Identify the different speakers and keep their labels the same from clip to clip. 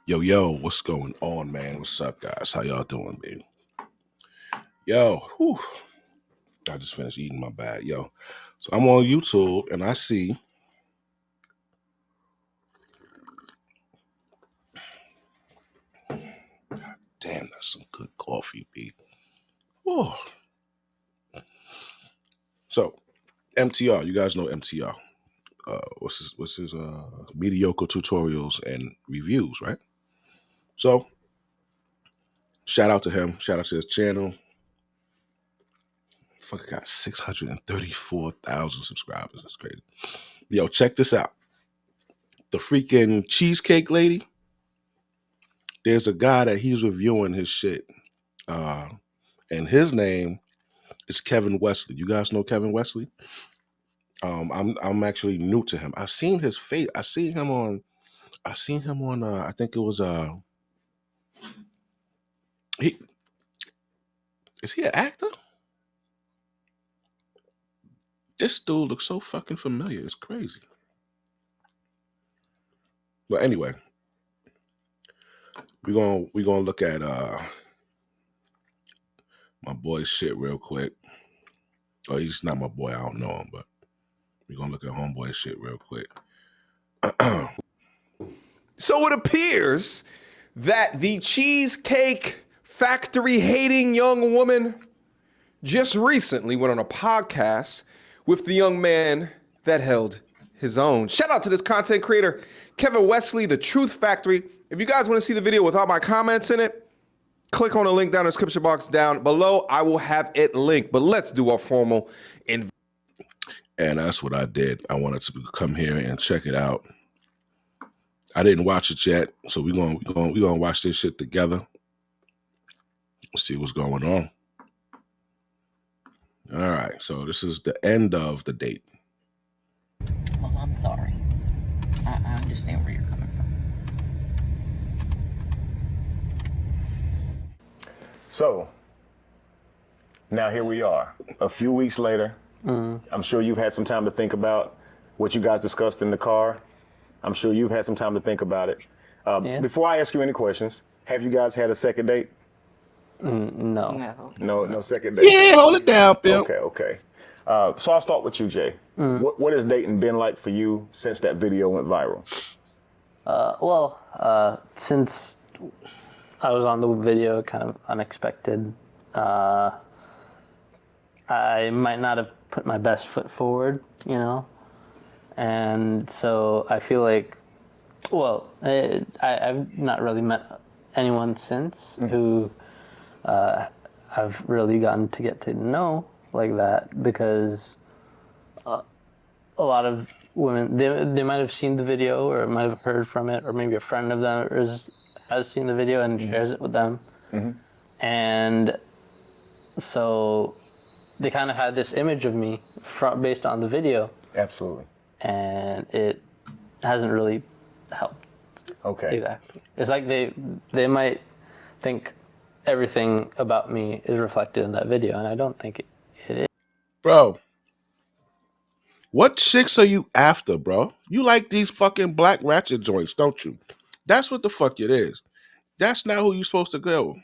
Speaker 1: Yo, what's going on, man? What's up, guys? How y'all doing, man? Yo, whew, I just finished eating my bag, yo. So I'm on YouTube and I see damn, that's some good coffee, B. Oh. So MTR, you guys know MTR. What's his mediocre tutorials and reviews, right? So shout out to him, shout out to his channel. Fucking got 634,000 subscribers. That's crazy. Yo, check this out. The freaking Cheesecake lady. There's a guy that he's reviewing his shit. And his name is Kevin Wesley. You guys know Kevin Wesley? I'm actually new to him. I've seen his face. I seen him on I think it was he is he an actor? This dude looks so fucking familiar. It's crazy. But anyway, we're gonna look at my boy's shit real quick. Oh, he's not my boy, I don't know him, but we're gonna look at homeboy's shit real quick.
Speaker 2: So it appears that the Cheesecake Factory hating young woman just recently went on a podcast with the young man that held his own. Shout out to this content creator, Kevin Wesley, The Truth Factory. If you guys want to see the video with all my comments in it, click on the link down in the description box down below. I will have it linked, but let's do a formal invite.
Speaker 1: And that's what I did. I wanted to come here and check it out. I didn't watch it yet, so we're gonna watch this shit together. See what's going on. All right, so this is the end of the date.
Speaker 3: Oh, I'm sorry. I understand where you're coming from.
Speaker 4: So, now here we are, a few weeks later. I'm sure you've had some time to think about what you guys discussed in the car. I'm sure you've had some time to think about it. Before I ask you any questions, have you guys had a second date?
Speaker 3: No.
Speaker 4: No second date?
Speaker 1: Yeah, hold it down, Bill.
Speaker 4: Okay. So I'll start with you, Jay. What has dating been like for you since that video went viral?
Speaker 5: Since I was on the video, kind of unexpected, I might not have put my best foot forward, and so I feel like, I've not really met anyone since who I've really gotten to get to know like that, because a lot of women, they might have seen the video or might have heard from it, or maybe a friend of them has seen the video and shares it with them. And so they kind of had this image of me based on the video.
Speaker 4: Absolutely.
Speaker 5: And it hasn't really helped.
Speaker 4: Okay.
Speaker 5: Exactly. It's like they might think everything about me is reflected in that video, and I don't think it is.
Speaker 1: Bro, what chicks are you after, bro? You like these fucking black ratchet joints, don't you? That's what the fuck it is. That's not who you supposed to go.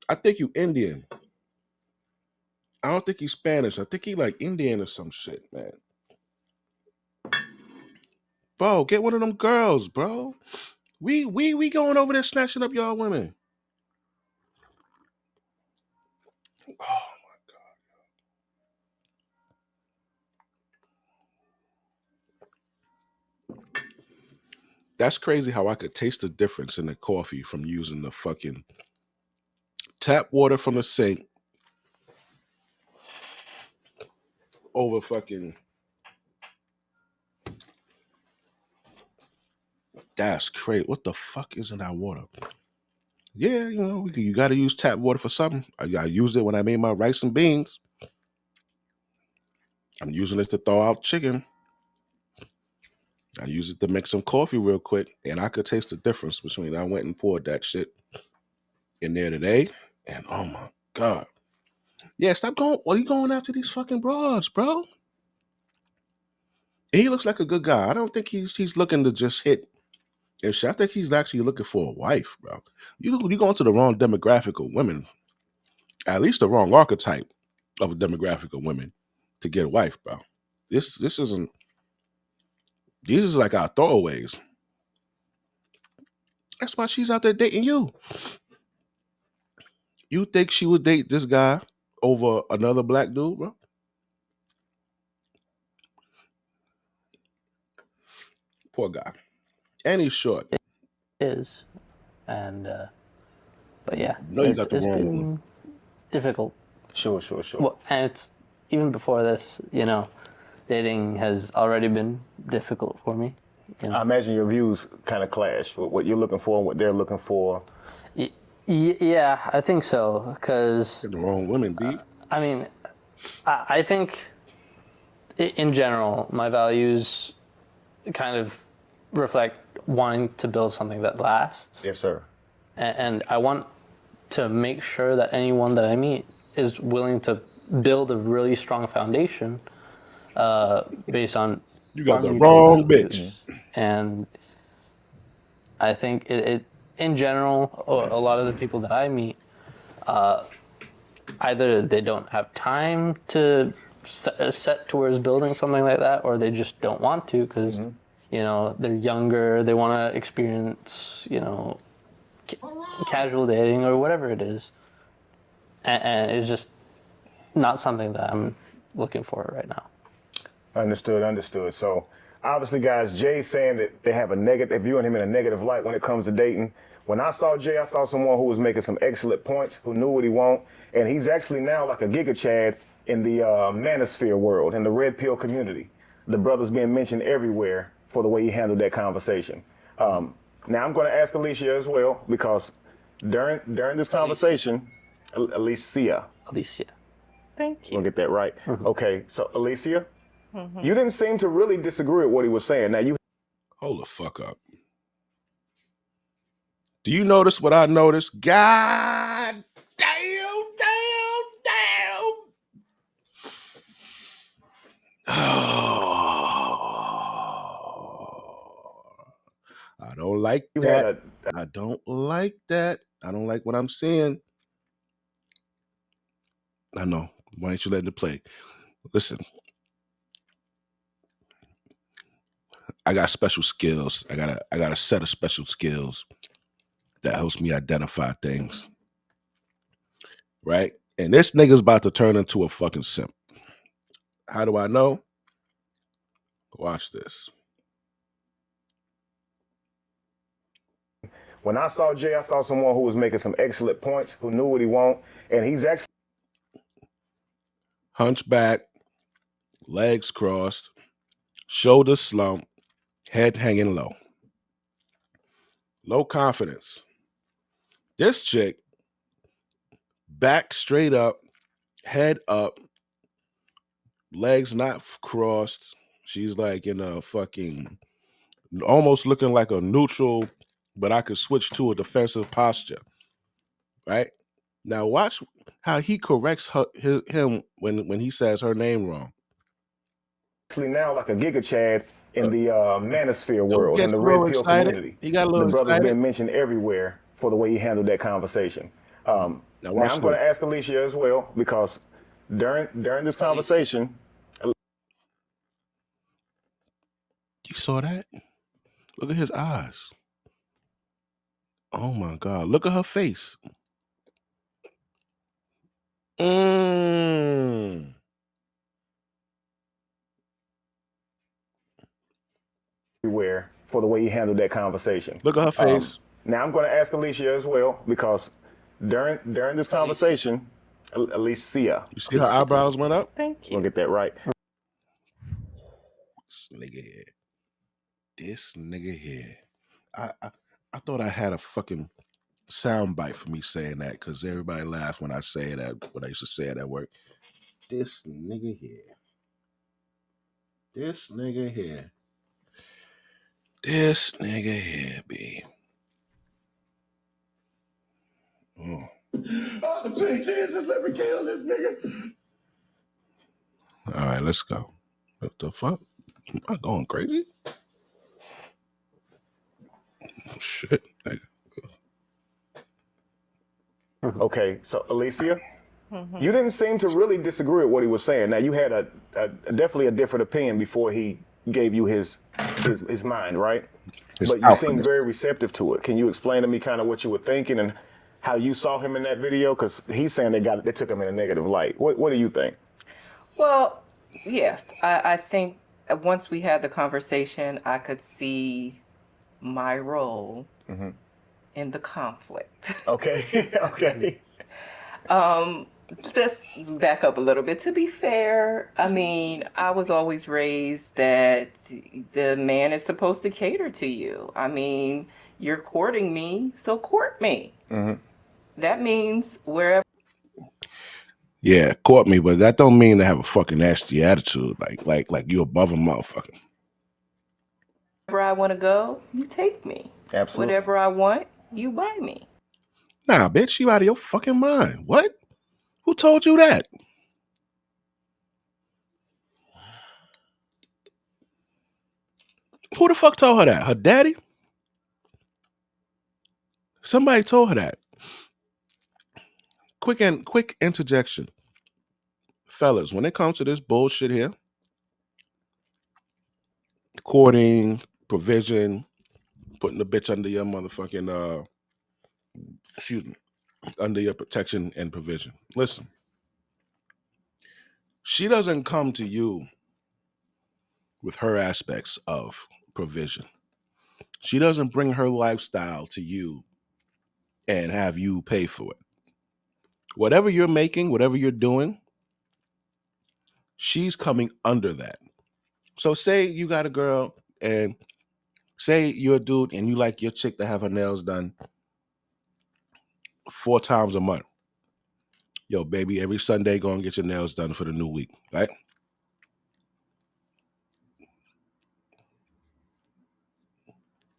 Speaker 1: I think you Indian. I don't think he's Spanish. I think he like Indian or some shit, man. Bro, get one of them girls, bro. We going over there snatching up y'all women. Oh my God. That's crazy how I could taste the difference in the coffee from using the fucking tap water from the sink over fucking. That's crazy. What the fuck is in that water? Yeah, you got to use tap water for something. I used it when I made my rice and beans. I'm using it to thaw out chicken. I use it to make some coffee real quick, and I could taste the difference between I went and poured that shit in there today, and oh my God. Yeah, stop going. What are you going after these fucking broads, bro? And he looks like a good guy. I don't think he's looking to just hit And shit, I think he's actually looking for a wife, bro. You go into the wrong demographic of women, at least the wrong archetype of a demographic of women to get a wife, bro. This isn't. These is like our throwaways. That's why she's out there dating you. You think she would date this guy over another black dude, bro? Poor guy. And he's short.
Speaker 5: Is. And, but yeah,
Speaker 1: No, you got the wrong
Speaker 5: been
Speaker 1: one.
Speaker 5: difficult.
Speaker 4: Sure.
Speaker 5: Well, and it's even before this, dating has already been difficult for me.
Speaker 4: I imagine your views kind of clash with what you're looking for and what they're looking for.
Speaker 5: Yeah, I think so. Because,
Speaker 1: The wrong women, B.
Speaker 5: I mean, I think in general, my values kind of reflect wanting to build something that lasts.
Speaker 4: Yes, sir.
Speaker 5: And I want to make sure that anyone that I meet is willing to build a really strong foundation based on
Speaker 1: You got
Speaker 5: our
Speaker 1: the
Speaker 5: mutual
Speaker 1: wrong
Speaker 5: values.
Speaker 1: bitch.
Speaker 5: And I think it in general, a lot of the people that I meet, either they don't have time to set towards building something like that, or they just don't want to because, they're younger, they want to experience, casual dating or whatever it is. And it's just not something that I'm looking for right now.
Speaker 4: Understood. So obviously, guys, Jay's saying that they're viewing him in a negative light when it comes to dating. When I saw Jay, I saw someone who was making some excellent points, who knew what he want, and he's actually now like a Giga Chad in the manosphere world, in the red pill community. The brother's being mentioned everywhere for the way he handled that conversation. Now I'm going to ask Alicia as well, because during this conversation, Alicia.
Speaker 3: Thank
Speaker 4: We'll
Speaker 3: you.
Speaker 4: get that right. Okay, so Alicia, you didn't seem to really disagree with what he was saying. Now you
Speaker 1: Hold the fuck up. Do you notice what I noticed? God damn. I don't like
Speaker 4: had
Speaker 1: that. I don't like that. I don't like what I'm seeing. I know. Why ain't you letting it play? Listen, I got special skills. I got a set of special skills that helps me identify things. Right? And this nigga's about to turn into a fucking simp. How do I know? Watch this.
Speaker 4: When I saw Jay, I saw someone who was making some excellent points, who knew what he want, and he's actually
Speaker 1: Hunchback, legs crossed, shoulders slumped, head hanging low. Low confidence. This chick, back straight up, head up, legs not crossed. She's like in a fucking, almost looking like a neutral, but I could switch to a defensive posture. Right? Now watch how he corrects him when he says her name wrong.
Speaker 4: now like a Giga Chad in the manosphere world, in
Speaker 1: Gets
Speaker 4: the
Speaker 1: a
Speaker 4: red
Speaker 1: little
Speaker 4: pill
Speaker 1: excited.
Speaker 4: community.
Speaker 1: He got a
Speaker 4: The
Speaker 1: little
Speaker 4: brother's
Speaker 1: excited.
Speaker 4: being mentioned everywhere for the way he handled that conversation. Now
Speaker 1: watch
Speaker 4: I'm going to ask Alicia as well, because during this conversation,
Speaker 1: You saw that? Look at his eyes. Oh my God. Look at her face. Mm.
Speaker 4: everywhere for the way he handled that conversation.
Speaker 1: Look at her face.
Speaker 4: Now I'm going to ask Alicia as well, because during this conversation, Alicia.
Speaker 1: You see her eyebrows went up?
Speaker 3: Thank
Speaker 4: We'll
Speaker 3: you.
Speaker 4: get that right.
Speaker 1: This nigga here. This nigga here. I thought I had a fucking soundbite for me saying that, because everybody laughed when I say that, when I used to say it at work. This nigga here. This nigga here. This nigga here, B. Oh. Oh, sweet Jesus, let me kill this nigga. All right, let's go. What the fuck? Am I going crazy? Shit.
Speaker 4: Okay, so Alicia, you didn't seem to really disagree with what he was saying. Now you had a definitely a different opinion before he gave you his mind, right?
Speaker 1: His
Speaker 4: But you seemed
Speaker 1: alphaness.
Speaker 4: very receptive to it. Can you explain to me kind of what you were thinking and how you saw him in that video? Because he's saying they took him in a negative light. What do you think?
Speaker 3: Well, yes, I think once we had the conversation, I could see my role in the conflict.
Speaker 4: Okay, okay.
Speaker 3: Let's back up a little bit. To be fair, I mean, I was always raised that the man is supposed to cater to you. I mean, you're courting me, so court me. That means wherever
Speaker 1: Yeah, caught me, but that don't mean to have a fucking nasty attitude. Like you above a motherfucker.
Speaker 3: I want to go, you take me.
Speaker 4: Absolutely.
Speaker 3: Whatever I want, you buy me.
Speaker 1: Nah, bitch, you out of your fucking mind. What? Who told you that? Who the fuck told her that? Her daddy? Somebody told her that. Quick interjection. Fellas, when it comes to this bullshit here, courting, provision, putting the bitch under your motherfucking excuse me, under your protection and provision. Listen. She doesn't come to you with her aspects of provision. She doesn't bring her lifestyle to you and have you pay for it. Whatever you're making, whatever you're doing, she's coming under that. So say you got a girl and say you're a dude and you like your chick to have her nails done 4 times a month. Yo, baby, every Sunday go and get your nails done for the new week, right?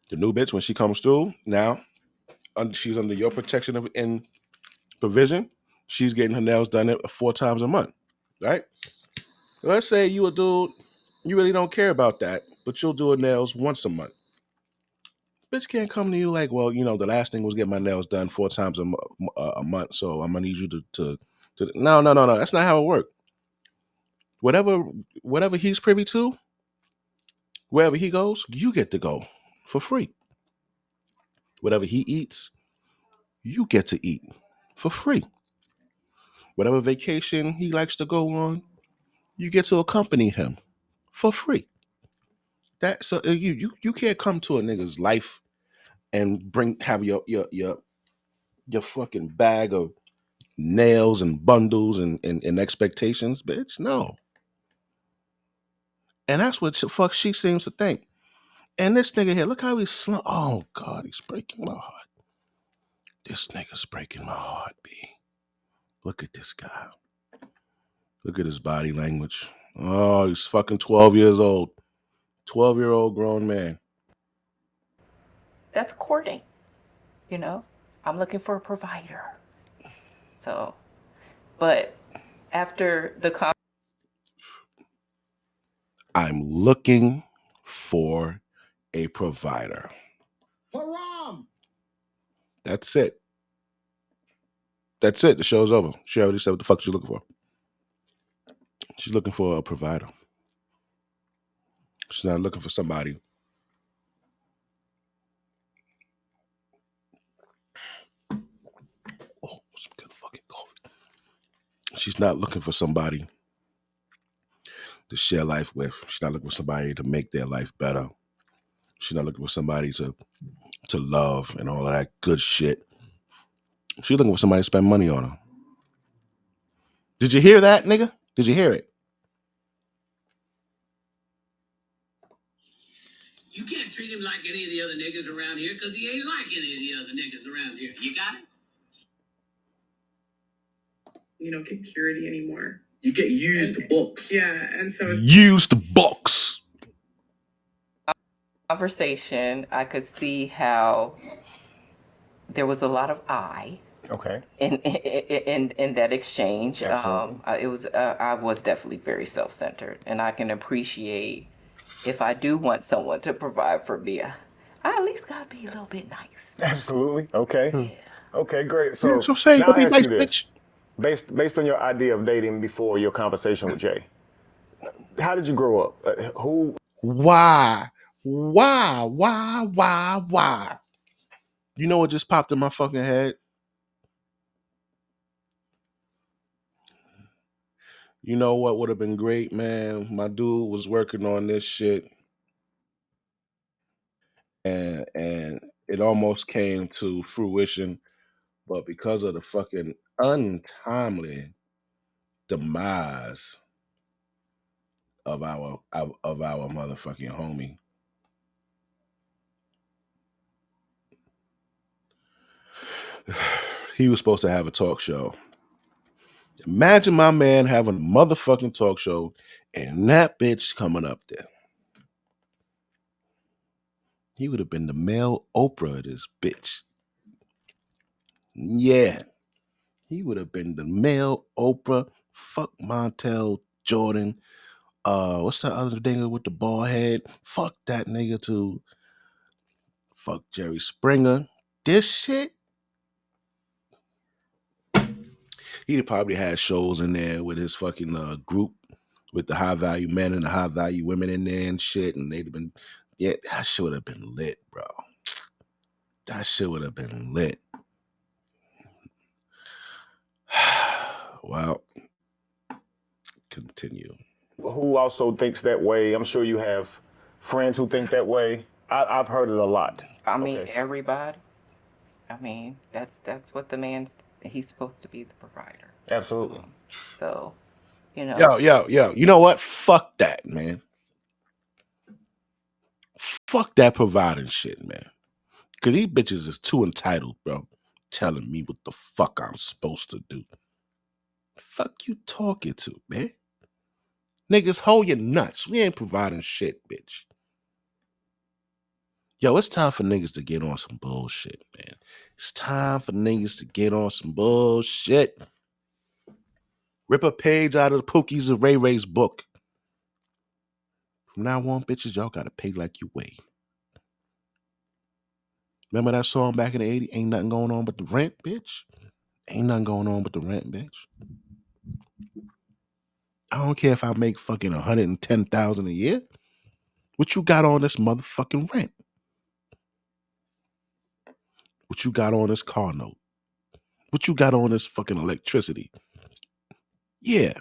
Speaker 1: The new bitch, when she comes through, now she's under your protection and provision. She's getting her nails done 4 times a month, right? Let's say you a dude, you really don't care about that, but you'll do her nails once a month. Bitch can't come to you like, well, you know, the last thing was get my nails done 4 times a month, so I'm gonna need you to no. That's not how it works. Whatever he's privy to, wherever he goes, you get to go for free. Whatever he eats, you get to eat for free. Whatever vacation he likes to go on, you get to accompany him for free. That so you can't come to a nigga's life and have your fucking bag of nails and bundles and expectations, bitch. No. And that's what the fuck she seems to think. And this nigga here, look how he's oh God, he's breaking my heart. This nigga's breaking my heart, B. Look at this guy. Look at his body language. Oh, he's fucking 12 years old. 12-year-old grown man.
Speaker 3: That's courting. You know, I'm looking for a provider. So, but after the
Speaker 1: I'm looking for a provider.
Speaker 6: Haram!
Speaker 1: That's it. That's it. The show's over. She already said what the fuck she's looking for. She's looking for a provider. She's not looking for somebody. Oh, some good fucking coffee. She's not looking for somebody to share life with. She's not looking for somebody to make their life better. She's not looking for somebody to love and all of that good shit. She's looking for somebody to spend money on her. Did you hear that, nigga? Did you hear it?
Speaker 6: You can't treat him like any of the other niggas around here because he ain't like any of the other niggas around here. You got it?
Speaker 7: You don't get purity anymore.
Speaker 6: You get used books.
Speaker 7: Yeah, and so it's
Speaker 1: Used books.
Speaker 3: conversation, I could see how there was a lot of
Speaker 4: Okay.
Speaker 3: in that exchange.
Speaker 4: Absolutely.
Speaker 3: I was definitely very self-centered, and I can appreciate if I do want someone to provide for me. I at least gotta be a little bit nice.
Speaker 4: Absolutely. Okay. Okay, great.
Speaker 1: Yeah,
Speaker 4: So
Speaker 1: so say
Speaker 4: now
Speaker 1: go
Speaker 4: I
Speaker 1: be
Speaker 4: ask
Speaker 1: nice,
Speaker 4: you this.
Speaker 1: bitch.
Speaker 4: Based on your idea of dating before your conversation with Jay, how did you grow up? Who
Speaker 1: Why? Why? You know what just popped in my fucking head? You know what would have been great, man? My dude was working on this shit, and it almost came to fruition, but because of the fucking untimely demise of our motherfucking homie, he was supposed to have a talk show. Imagine my man having a motherfucking talk show and that bitch coming up there. He would have been the male Oprah of this bitch. Yeah. He would have been the male Oprah. Fuck Montel Jordan. What's that other nigga with the bald head? Fuck that nigga too. Fuck Jerry Springer. This shit. He'd probably had shows in there with his fucking group with the high value men and the high value women in there and shit. And they'd have been, yeah, that shit would have been lit, bro. That shit would have been lit. Well, continue.
Speaker 4: who also thinks that way? I'm sure you have friends who think that way. I've heard it a lot.
Speaker 3: I mean,
Speaker 4: Okay.
Speaker 3: everybody. I mean, that's what the he's supposed to be the provider.
Speaker 4: Absolutely.
Speaker 3: So, you know,
Speaker 1: Yo. You know what? Fuck that, man. Fuck that providing shit, man. Cause these bitches is too entitled, bro. Telling me what the fuck I'm supposed to do. Fuck you talking to, man. Niggas, hold your nuts. We ain't providing shit, bitch. Yo, it's time for niggas to get on some bullshit, man. It's time for niggas to get on some bullshit. Rip a page out of the Pookie's and Ray Ray's book. From now on, bitches, y'all gotta pay like you weigh. Remember that song back in the 80s? Ain't nothing going on but the rent, bitch. Ain't nothing going on but the rent, bitch. I don't care if I make fucking $110,000 a year. What you got on this motherfucking rent? What you got on this car note? What you got on this fucking electricity? Yeah.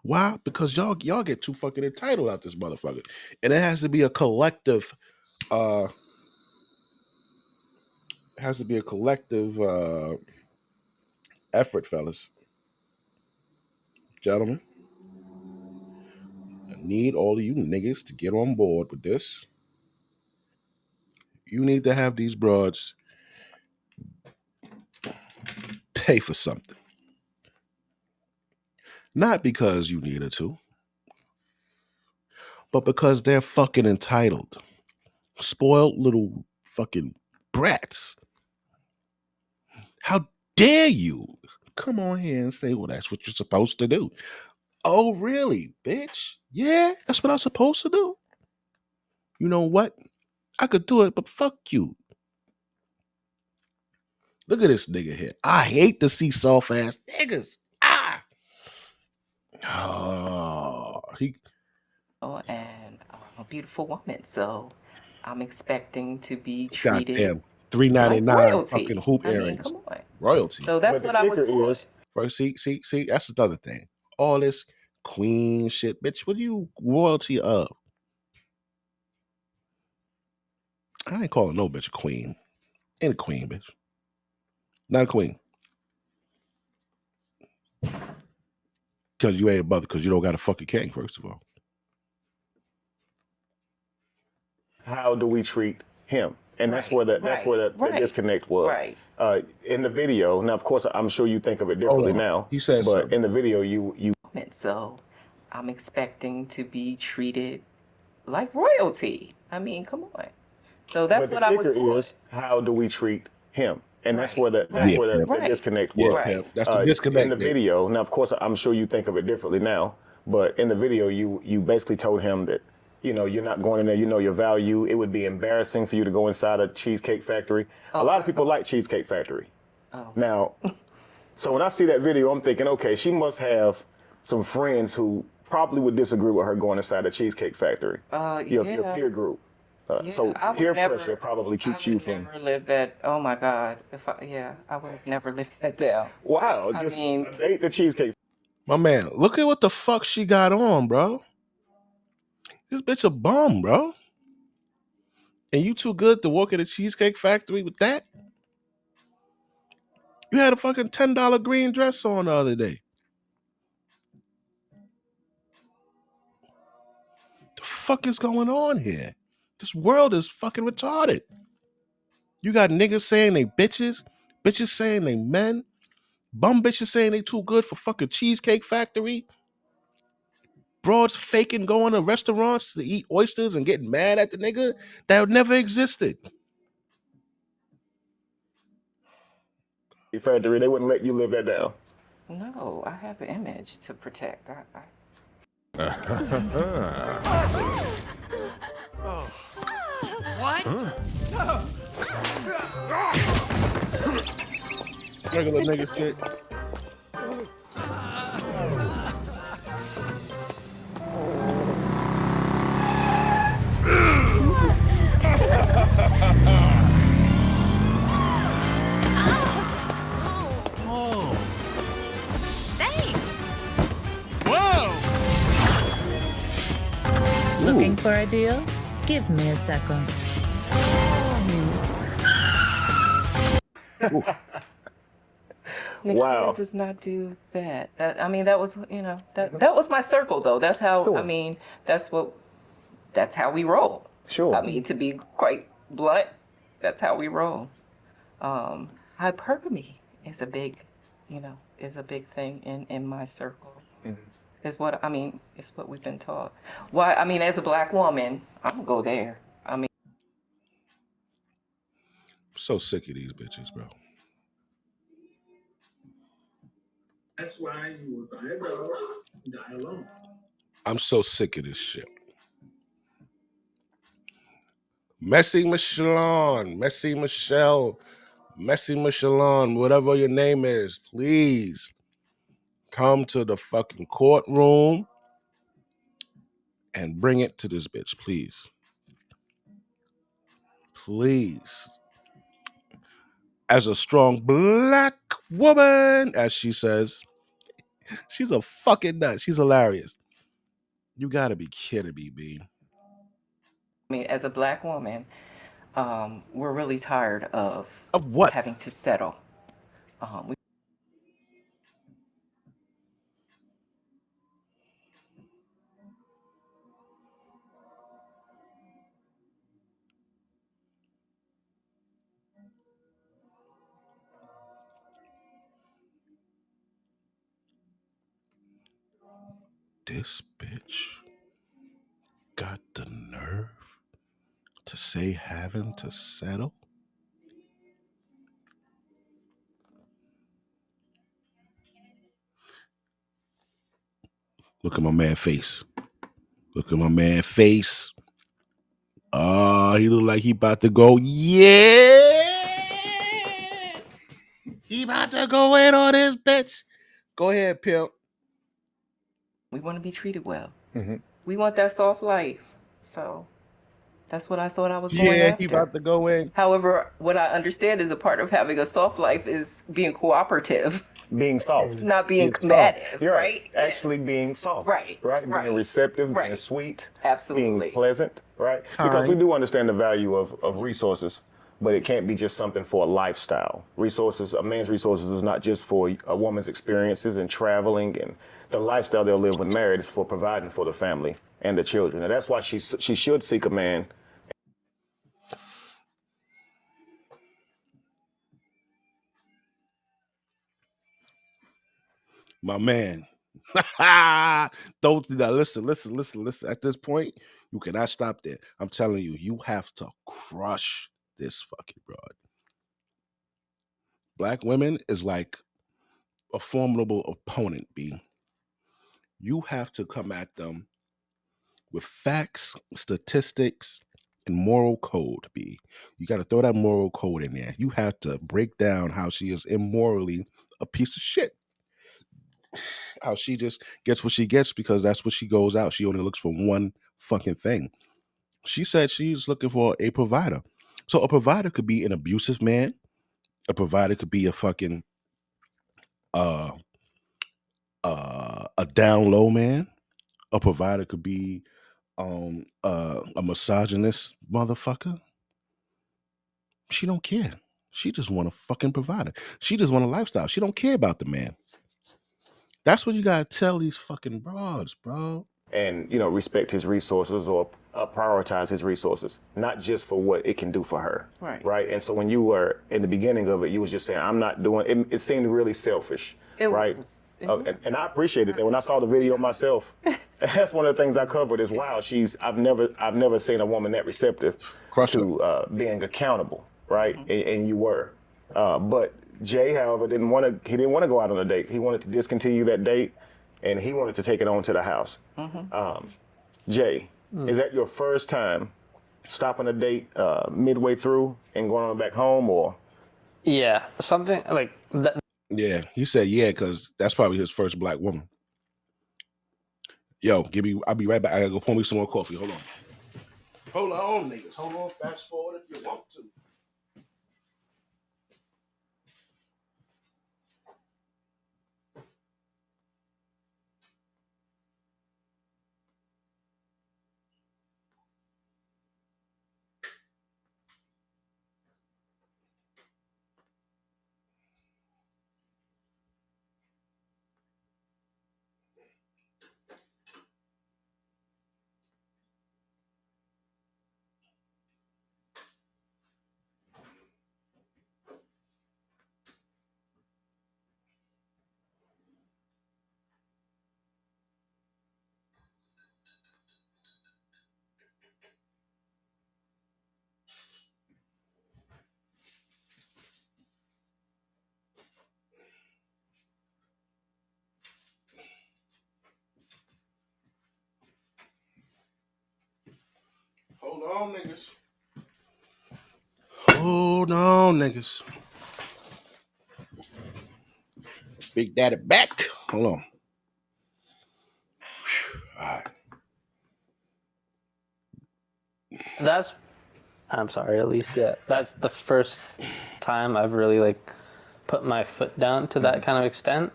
Speaker 1: Why? Because y'all get too fucking entitled out this motherfucker. And it has to be a collective effort, fellas. Gentlemen. I need all of you niggas to get on board with this. You need to have these broads pay for something. Not because you need it to, but because they're fucking entitled. Spoiled little fucking brats. How dare you come on here and say, well, that's what you're supposed to do. Oh, really, bitch? Yeah, that's what I'm supposed to do. You know what? I could do it, but fuck you. Look at this nigga here. I hate to see soft ass niggas. Oh,
Speaker 3: and a beautiful woman. So I'm expecting to be treated
Speaker 1: goddamn
Speaker 3: like
Speaker 1: $3.99 fucking
Speaker 3: royalty.
Speaker 1: hoop
Speaker 3: I mean,
Speaker 1: earrings.
Speaker 3: come on.
Speaker 1: Royalty.
Speaker 3: So that's
Speaker 4: But the
Speaker 3: what I was
Speaker 4: kicker
Speaker 3: taught.
Speaker 4: is,
Speaker 1: First, see, that's another thing. All this queen shit, bitch. What are you royalty of? I ain't calling no bitch a queen. Ain't a queen, bitch. Not a queen. Because you ain't a mother, because you don't got a fucking king, first of all.
Speaker 4: how do we treat him? And that's where the
Speaker 3: Right.
Speaker 4: disconnect was.
Speaker 3: Right.
Speaker 4: In the video, now of course I'm sure you think of it differently
Speaker 1: Hold on.
Speaker 4: now.
Speaker 1: He said
Speaker 4: but
Speaker 1: something.
Speaker 4: in the video you
Speaker 3: So I'm expecting to be treated like royalty. I mean, come on. So that's
Speaker 4: but the
Speaker 3: what I was
Speaker 4: kicker
Speaker 3: taught.
Speaker 4: is, how do we treat him? And that's where the
Speaker 3: Right.
Speaker 4: disconnect
Speaker 1: Yeah,
Speaker 4: was.
Speaker 3: Right.
Speaker 1: that's the disconnect.
Speaker 4: In the video, now of course I'm sure you think of it differently now, but in the video you basically told him that You know, you're not going in there, you know your value. It would be embarrassing for you to go inside a Cheesecake Factory. A lot of people like Cheesecake Factory. Now, so when I see that video, I'm thinking, okay, she must have some friends who probably would disagree with her going inside a Cheesecake Factory. Your peer group. So
Speaker 3: I would
Speaker 4: peer
Speaker 3: never-
Speaker 4: pressure probably keeps
Speaker 3: I
Speaker 4: you
Speaker 3: would
Speaker 4: from.
Speaker 3: never live that. Oh my God! I would have never lived that down.
Speaker 4: Wow,
Speaker 3: I
Speaker 4: just
Speaker 3: mean-
Speaker 4: ate the Cheesecake.
Speaker 1: My man, look at what the fuck she got on, bro. This bitch a bum, bro. And you too good to work at a Cheesecake Factory with that? You had a fucking $10 green dress on the other day. The fuck is going on here? This world is fucking retarded. You got niggas saying they bitches, bitches saying they men, bum bitches saying they too good for fucking Cheesecake Factory, broads faking going to restaurants to eat oysters and getting mad at the nigga that never existed.
Speaker 4: Factory, they wouldn't let you live that down.
Speaker 3: No, I have an image to protect.
Speaker 1: Regular nigga shit.
Speaker 8: Looking for a deal? Give me a second.
Speaker 4: Wow.
Speaker 3: does not do that. I mean, that was that was my circle though. That's how
Speaker 4: Sure.
Speaker 3: I mean. That's how we roll.
Speaker 4: Sure.
Speaker 3: I mean, to be quite blunt, that's how we roll. Hypergamy is a big thing in my circle. Is what I mean. It's what we've been taught. Why? I mean, as a black woman, I'm gonna go there. I mean,
Speaker 1: I'm so sick of these bitches, bro.
Speaker 6: That's why you will buy a dog, die alone.
Speaker 1: I'm so sick of this shit. Messy Michelin, Messy Michelle, Messy Michelin, whatever your name is, please come to the fucking courtroom and bring it to this bitch, please. Please. As a strong black woman, as she says, she's a fucking nut. She's hilarious. You gotta be kidding me, B.
Speaker 3: as a black woman, we're really tired of
Speaker 1: what?
Speaker 3: having to settle.
Speaker 1: This bitch got the nerve to say having to settle? Look at my man face. Look at my man face. He look like he about to go. Yeah. He about to go in on this bitch. Go ahead, pimp.
Speaker 3: We want to be treated well.
Speaker 4: Mm-hmm.
Speaker 3: We want that soft life. So that's what I thought I was going
Speaker 1: Yeah,
Speaker 3: after.
Speaker 1: he about to go in.
Speaker 3: However, what I understand is a part of having a soft life is being cooperative,
Speaker 4: Being soft.
Speaker 3: not being
Speaker 4: soft.
Speaker 3: combative,
Speaker 4: You're
Speaker 3: right?
Speaker 4: Actually being soft.
Speaker 3: Right,
Speaker 4: Right.
Speaker 3: right,
Speaker 4: Being receptive, being
Speaker 3: right.
Speaker 4: sweet.
Speaker 3: Absolutely.
Speaker 4: Being pleasant. Right. Because we do understand the value of resources, but it can't be just something for a lifestyle. Resources, a man's resources is not just for a woman's experiences and traveling, and the lifestyle they'll live when married is for providing for the family and the children. And that's why she should seek a man.
Speaker 1: My man. Don't listen. At this point, you cannot stop there. I'm telling you, you have to crush this fucking broad. Black women is like a formidable opponent, B. You have to come at them with facts, statistics, and moral code, B. You got to throw that moral code in there. You have to break down how she is immorally a piece of shit. How she just gets what she gets because that's what she goes out. She only looks for one fucking thing. She said she's looking for a provider. So a provider could be an abusive man. A provider could be a fucking uh a down low man. A provider could be a misogynist motherfucker. She don't care. She just want a fucking provider. She just want a lifestyle. She don't care about the man. That's what you gotta tell these fucking broads, bro.
Speaker 4: And respect his resources or prioritize his resources, not just for what it can do for her.
Speaker 3: Right.
Speaker 4: And so when you were in the beginning of it, you was just saying, I'm not doing it. It seemed really selfish. Right. And I appreciated that when I saw the video myself. That's one of the things I covered is, wow, I've never seen a woman that receptive to being accountable. Right. And you were. But Jay, however, didn't want to go out on a date. He wanted to discontinue that date, and he wanted to take it on to the house. Jay, is that your first time stopping a date midway through and going on back home, or?
Speaker 5: Yeah, something like that.
Speaker 1: Yeah, he said yeah, because that's probably his first black woman. Yo, I'll be right back. I gotta go pour me some more coffee. Hold on. Hold on, niggas. Hold on. Fast forward if you want to. Hold on, niggas. Hold on, niggas. Big Daddy back. Hold on. All right.
Speaker 5: I'm sorry, at least, yeah. That's the first time I've really put my foot down to that kind of extent.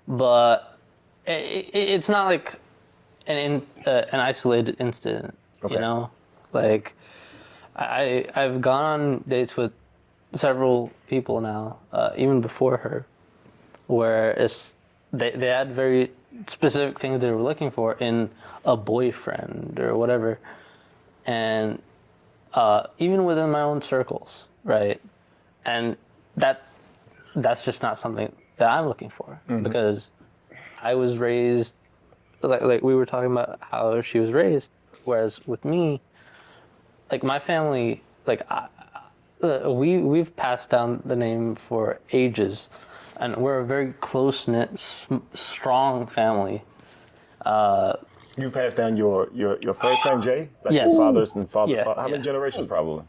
Speaker 5: But it's not like an isolated incident,
Speaker 4: Okay.
Speaker 5: I've gone on dates with several people now, even before her, where they had very specific things they were looking for in a boyfriend or whatever, and even within my own circles, right? And that's just not something that I'm looking for, because I was raised like we were talking about how she was raised, whereas with me, my family, we've passed down the name for ages, and we're a very close-knit, strong family.
Speaker 4: You passed down your first name, Jay?
Speaker 5: Yes.
Speaker 4: Your father's and father.
Speaker 5: Yeah,
Speaker 4: How many generations, probably?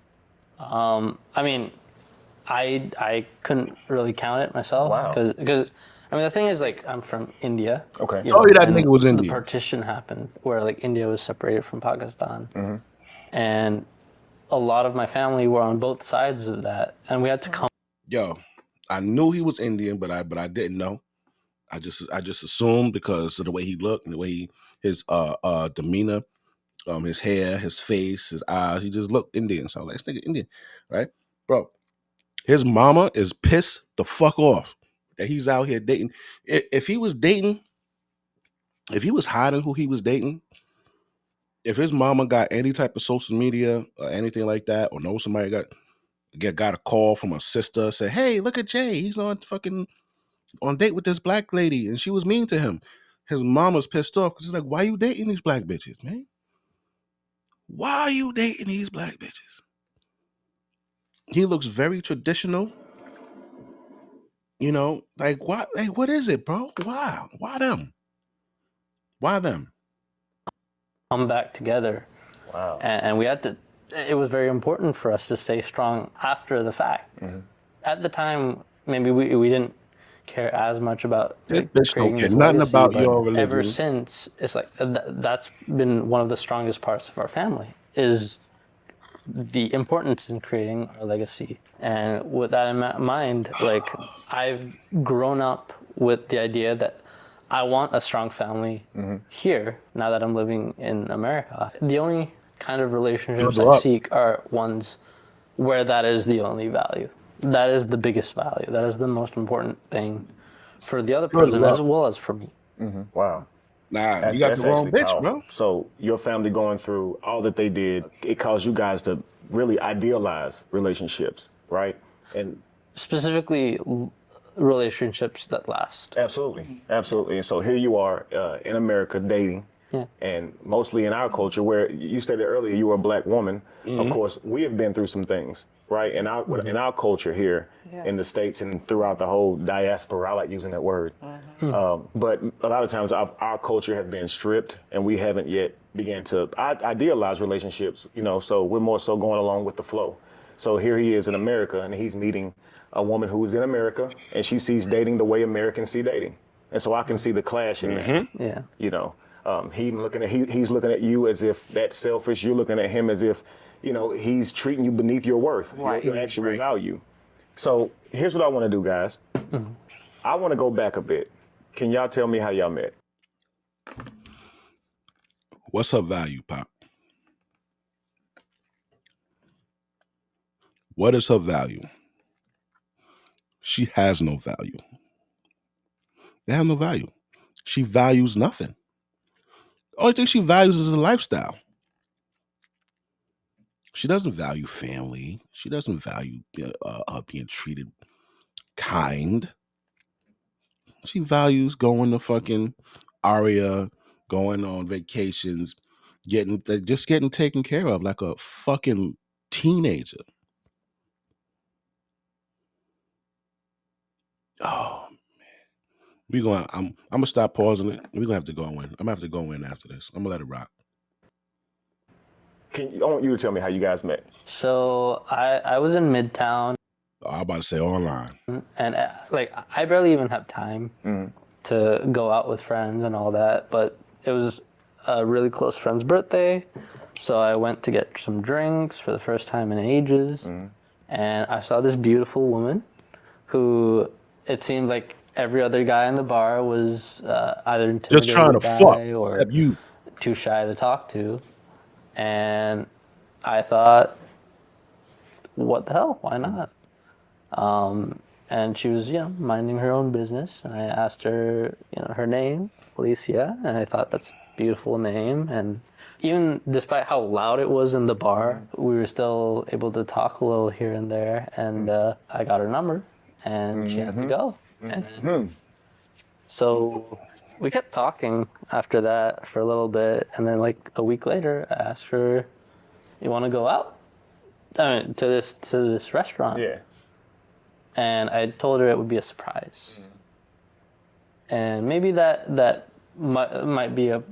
Speaker 5: I mean, I couldn't really count it myself.
Speaker 4: Wow.
Speaker 5: Because the thing is, I'm from India.
Speaker 4: Okay.
Speaker 1: That
Speaker 5: and
Speaker 1: nigga was
Speaker 5: the
Speaker 1: Indian.
Speaker 5: partition happened where India was separated from Pakistan, and a lot of my family were on both sides of that, and we had to come.
Speaker 1: Yo, I knew he was Indian, but I didn't know. I just assumed because of the way he looked and the way his demeanor, his hair, his face, his eyes, he just looked Indian. So I was like, this nigga Indian, right? Bro, his mama is pissed the fuck off that he's out here dating. If he was hiding who he was dating, if his mama got any type of social media or anything like that, or know somebody got a call from a sister, said, hey, look at Jay, he's on date with this black lady and she was mean to him. His mama's pissed off because he's like, why you dating these black bitches, man? Why are you dating these black bitches? He looks very traditional. What? What is it, bro? Why? Why them? Why them?
Speaker 5: come back together.
Speaker 4: Wow.
Speaker 5: And we had to, it was very important for us to stay strong after the fact. At the time, maybe we didn't care as much about
Speaker 1: This bitch don't
Speaker 5: creating
Speaker 1: care
Speaker 5: this
Speaker 1: nothing
Speaker 5: legacy,
Speaker 1: about
Speaker 5: but
Speaker 1: your
Speaker 5: ever
Speaker 1: religion.
Speaker 5: since, it's like that's been one of the strongest parts of our family, is the importance in creating our legacy. And with that in mind, like, I've grown up with the idea that I want a strong family here now that I'm living in America. The only kind of relationships
Speaker 1: Good
Speaker 5: I
Speaker 1: luck.
Speaker 5: seek are ones where that is the only value. That is the biggest value. That is the most important thing for the other person
Speaker 1: luck.
Speaker 5: as well as for me.
Speaker 4: Wow.
Speaker 1: Nah, you got the wrong
Speaker 4: actually
Speaker 1: bitch,
Speaker 4: powerful.
Speaker 1: bro.
Speaker 4: So your family going through all that they did, it caused you guys to really idealize relationships, right? And
Speaker 5: Specifically, relationships that last.
Speaker 4: absolutely. And so here you are in America dating.
Speaker 5: Yeah.
Speaker 4: And mostly in our culture, where you stated earlier you were a black woman. Of course, we have been through some things, right? In our culture here in the States and throughout the whole diaspora, I like using that word. But a lot of times our culture has been stripped, and we haven't yet began to idealize relationships. So we're more so going along with the flow. So here he is in America, and he's meeting a woman who is in America, and she sees dating the way Americans see dating, and so I can see the clash in that.
Speaker 5: Yeah.
Speaker 4: He's looking at you as if that's selfish. You're looking at him as if, he's treating you beneath your worth, your actual value. So here's what I want to do, guys. I want to go back a bit. Can y'all tell me how y'all met?
Speaker 1: What's her value, Pop? What is her value? She has no value. They have no value. She values nothing. The only thing she values is a lifestyle. She doesn't value family. She doesn't value being treated kind. She values going to fucking Aria, going on vacations, getting taken care of like a fucking teenager. Oh man, I'm gonna stop pausing it. We're gonna have to go in. I'm gonna have to go in after this. I'm gonna let it rock.
Speaker 4: I want you to tell me how you guys met.
Speaker 5: So I was in Midtown,
Speaker 1: I'm about to say online.
Speaker 5: and I barely even have time to go out with friends and all that, but it was a really close friend's birthday, so I went to get some drinks for the first time in ages, and I saw this beautiful woman who it seemed like every other guy in the bar was either intimidated
Speaker 1: Just trying to
Speaker 5: by
Speaker 1: fuck,
Speaker 5: or
Speaker 1: except you.
Speaker 5: too shy to talk to. And I thought, what the hell? Why not? And she was, minding her own business. And I asked her, her name, Alicia. And I thought, that's a beautiful name. And even despite how loud it was in the bar, we were still able to talk a little here and there. And I got her number, and she had to go. And so we kept talking after that for a little bit, and then like a week later, I asked her, "You want to go out? To this restaurant?"
Speaker 4: Yeah.
Speaker 5: And I told her it would be a surprise, and maybe that might be a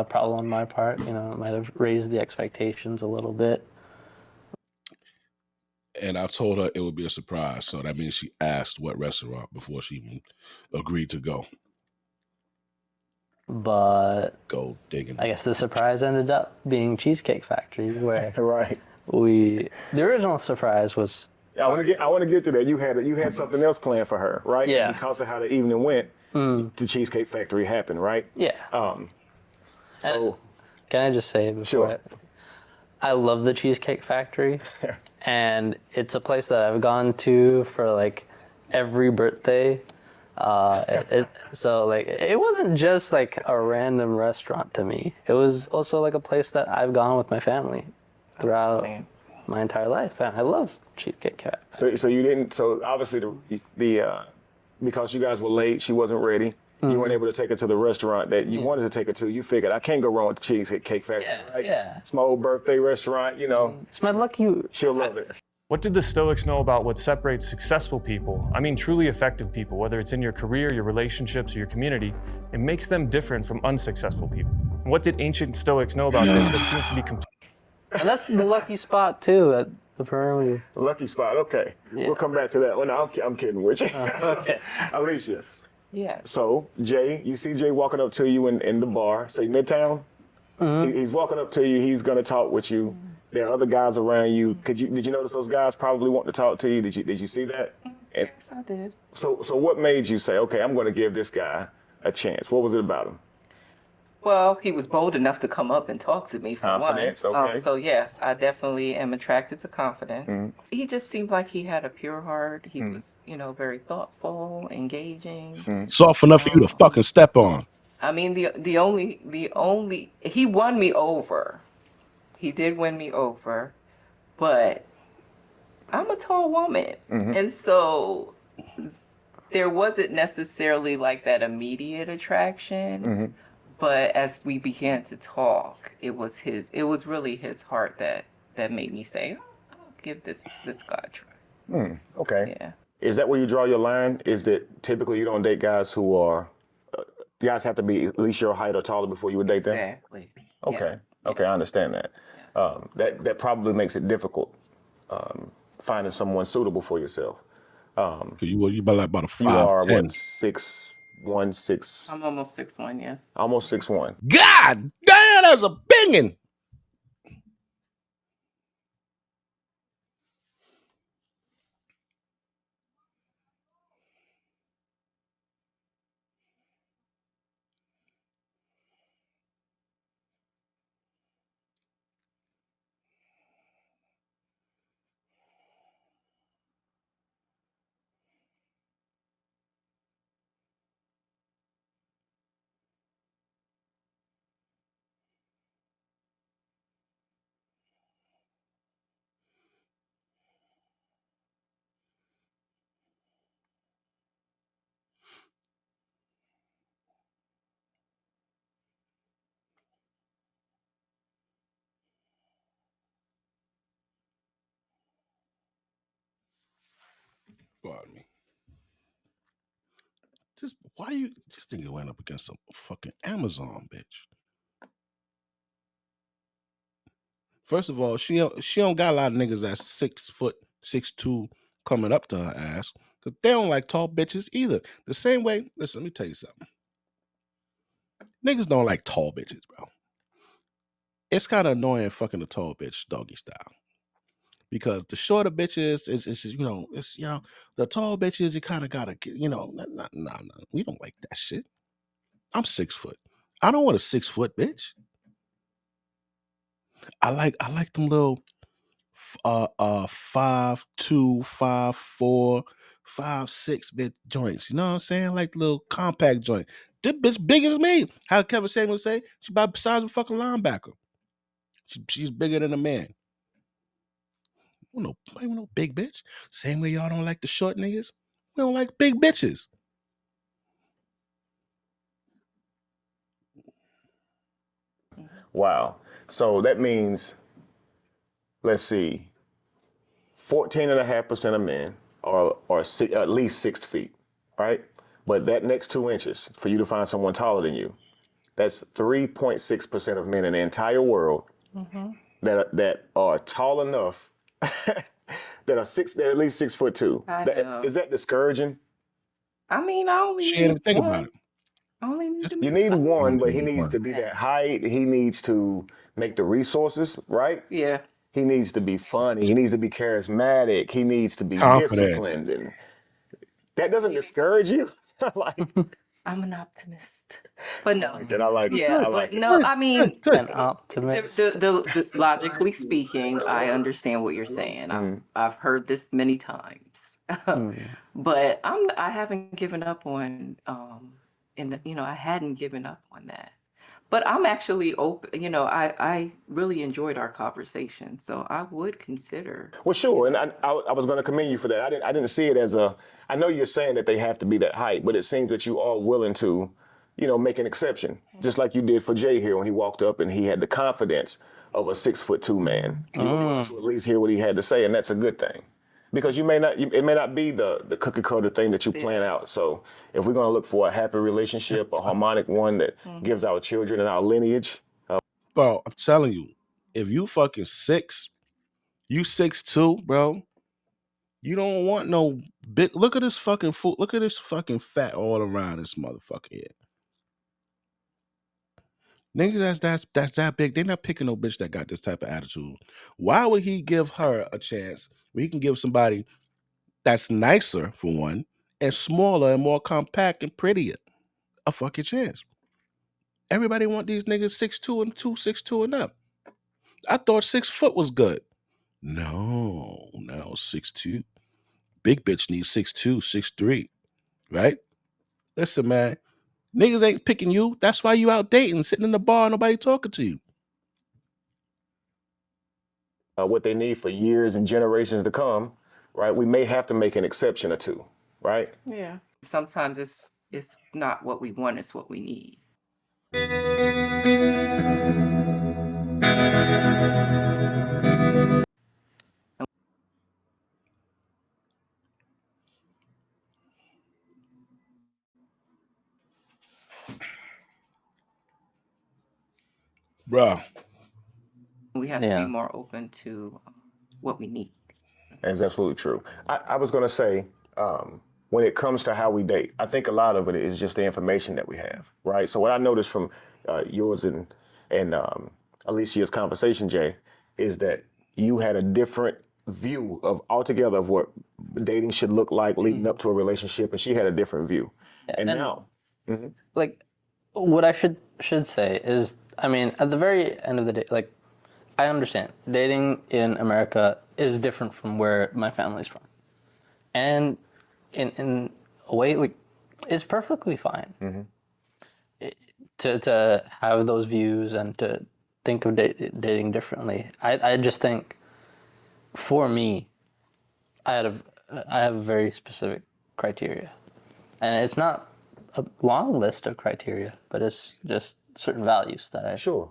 Speaker 5: problem on my part. It might have raised the expectations a little bit.
Speaker 1: And I told her it would be a surprise, so that means she asked what restaurant before she even agreed to go.
Speaker 5: But
Speaker 1: Go digging.
Speaker 5: I guess the surprise ended up being Cheesecake Factory, where
Speaker 4: Right.
Speaker 5: the original surprise was,
Speaker 4: I want to get to that. You had something else planned for her, right?
Speaker 5: Yeah.
Speaker 4: Because of how the evening went, the Cheesecake Factory happened, right?
Speaker 5: yeah.
Speaker 4: So
Speaker 5: Can I just say before
Speaker 4: Sure.
Speaker 5: I love the Cheesecake Factory, and it's a place that I've gone to for like every birthday. So it wasn't just like a random restaurant to me. It was also like a place that I've gone with my family throughout my entire life, and I love Cheesecake Factory.
Speaker 4: So you didn't. So obviously the because you guys were late, she wasn't ready. You weren't able to take her to the restaurant that you wanted to take her to. You figured I can't go wrong with the Cheesecake Factory, right?
Speaker 5: Yeah.
Speaker 4: It's my old birthday restaurant.
Speaker 5: It's my lucky.
Speaker 4: She'll love it.
Speaker 9: What did the Stoics know about what separates successful people, I mean truly effective people, whether it's in your career, your relationships, or your community? It makes them different from unsuccessful people. What did ancient Stoics know about this that seems to be complete?
Speaker 5: And that's the lucky spot too at the perimeter.
Speaker 4: Lucky spot. Okay, we'll come back to that. Well, no, I'm kidding with you.
Speaker 5: Okay.
Speaker 4: Alicia.
Speaker 3: Yeah.
Speaker 4: So Jay, you see Jay walking up to you in the bar, say Midtown. He's walking up to you. He's gonna talk with you. There are other guys around you. Did you notice those guys probably want to talk to you? Did you see that?
Speaker 3: Yes, I did.
Speaker 4: So what made you say, okay, I'm going to give this guy a chance? What was it about him?
Speaker 3: Well, he was bold enough to come up and talk to me for
Speaker 4: Confidence,
Speaker 3: one.
Speaker 4: okay.
Speaker 3: So yes, I definitely am attracted to confidence. He just seemed like he had a pure heart. He was, very thoughtful, engaging.
Speaker 1: Soft enough for you to fucking step on.
Speaker 3: I mean, the only he won me over. He did win me over, but I'm a tall woman, and so there wasn't necessarily like that immediate attraction. But as we began to talk, it was really his heart that made me say, I'll give this guy a try.
Speaker 4: Okay.
Speaker 3: Yeah.
Speaker 4: Is that where you draw your line? Is that typically you don't date guys who are, guys have to be at least your height or taller before you would date them?
Speaker 3: Exactly.
Speaker 4: Okay. Okay, I understand that. That probably makes it difficult finding someone suitable for yourself.
Speaker 1: You about a 5'10".
Speaker 4: You are what, 6'1", 6?
Speaker 3: I'm almost 6'1", yes.
Speaker 4: Almost 6'1".
Speaker 1: God damn, that's a bingin'. Pardon me. This thing went up against some fucking Amazon bitch. First of all, she don't got a lot of niggas that's 6'2" coming up to her ass. Cause they don't like tall bitches either. The same way, listen, let me tell you something. Niggas don't like tall bitches, bro. It's kind of annoying fucking a tall bitch doggy style. Because the shorter bitches is the tall bitches you kind of gotta nah. We don't like that shit. I'm 6 foot. I don't want a 6 foot bitch. I like them little 5'2", 5'4", 5'6" bit joints. You know what I'm saying? Like little compact joint. This bitch big as me. How Kevin Samuel would say? She about the size of a fucking linebacker. She's bigger than a man. No big bitch. Same way y'all don't like the short niggas. We don't like big bitches.
Speaker 4: Wow. So that means, let's see, 14.5% of men are at least 6 feet, right? But that next 2 inches for you to find someone taller than you, that's 3.6% of men in the entire world that are tall enough they're at least 6'2".
Speaker 3: I know.
Speaker 4: Is that discouraging?
Speaker 3: I mean, I only
Speaker 1: She
Speaker 3: need
Speaker 1: ain't even think
Speaker 3: one.
Speaker 1: about it.
Speaker 3: I only need
Speaker 4: You need one, but he needs to be that height. He needs to make the resources, right?
Speaker 3: Yeah.
Speaker 4: He needs to be funny. He needs to be charismatic. He needs to be
Speaker 1: Confident.
Speaker 4: disciplined. And that doesn't discourage you? Like,
Speaker 3: I'm an optimist. But no.
Speaker 4: I like it.
Speaker 3: Yeah,
Speaker 4: I like
Speaker 3: but
Speaker 4: it.
Speaker 3: no, I mean,
Speaker 5: An optimist.
Speaker 3: logically speaking, I understand what you're saying. I've heard this many times, but I haven't given up on, I hadn't given up on that. But I'm actually open. I really enjoyed our conversation, so I would consider.
Speaker 4: Well, sure, and I was going to commend you for that. I didn't see it as I know you're saying that they have to be that height, but it seems that you are willing to, make an exception, just like you did for Jay here when he walked up and he had the confidence of a 6'2" man. You were willing to at least hear what he had to say, and that's a good thing. Because it may not be the cookie cutter thing that you plan out. So if we're gonna look for a happy relationship, a harmonic one that gives our children and our lineage,
Speaker 1: Bro, I'm telling you, if you fucking 6, you 6'2", bro, you don't want no big. Look at this fucking fool. Look at this fucking fat all around this motherfucker here. Niggas that's that big. They're not picking no bitch that got this type of attitude. Why would he give her a chance where he can give somebody that's nicer for one and smaller and more compact and prettier a fucking chance? Everybody want these niggas 6'2" and 6'2" and up. I thought 6 foot was good. No, 6'2". Big bitch needs 6'2", 6'3", right? Listen, man, niggas ain't picking you. That's why you out dating, sitting in the bar, nobody talking to you.
Speaker 4: what they need for years and generations to come, right? We may have to make an exception or two, right?
Speaker 3: Yeah. Sometimes it's not what we want, it's what we need.
Speaker 1: Bruh.
Speaker 3: We have to be more open to what we need.
Speaker 4: That's absolutely true. I was going to say, when it comes to how we date, I think a lot of it is just the information that we have, right? So what I noticed from yours and Alicia's conversation, Jay, is that you had a different view of altogether of what dating should look like leading up to a relationship, and she had a different view. And now,
Speaker 5: like, what I should say is, I mean, at the very end of the day, like, I understand dating in America is different from where my family's from, and in a way, like, it's perfectly fine to have those views and to think of dating differently. I just think, for me, I have a very specific criteria, and it's not a long list of criteria, but it's just certain values that I
Speaker 4: Sure.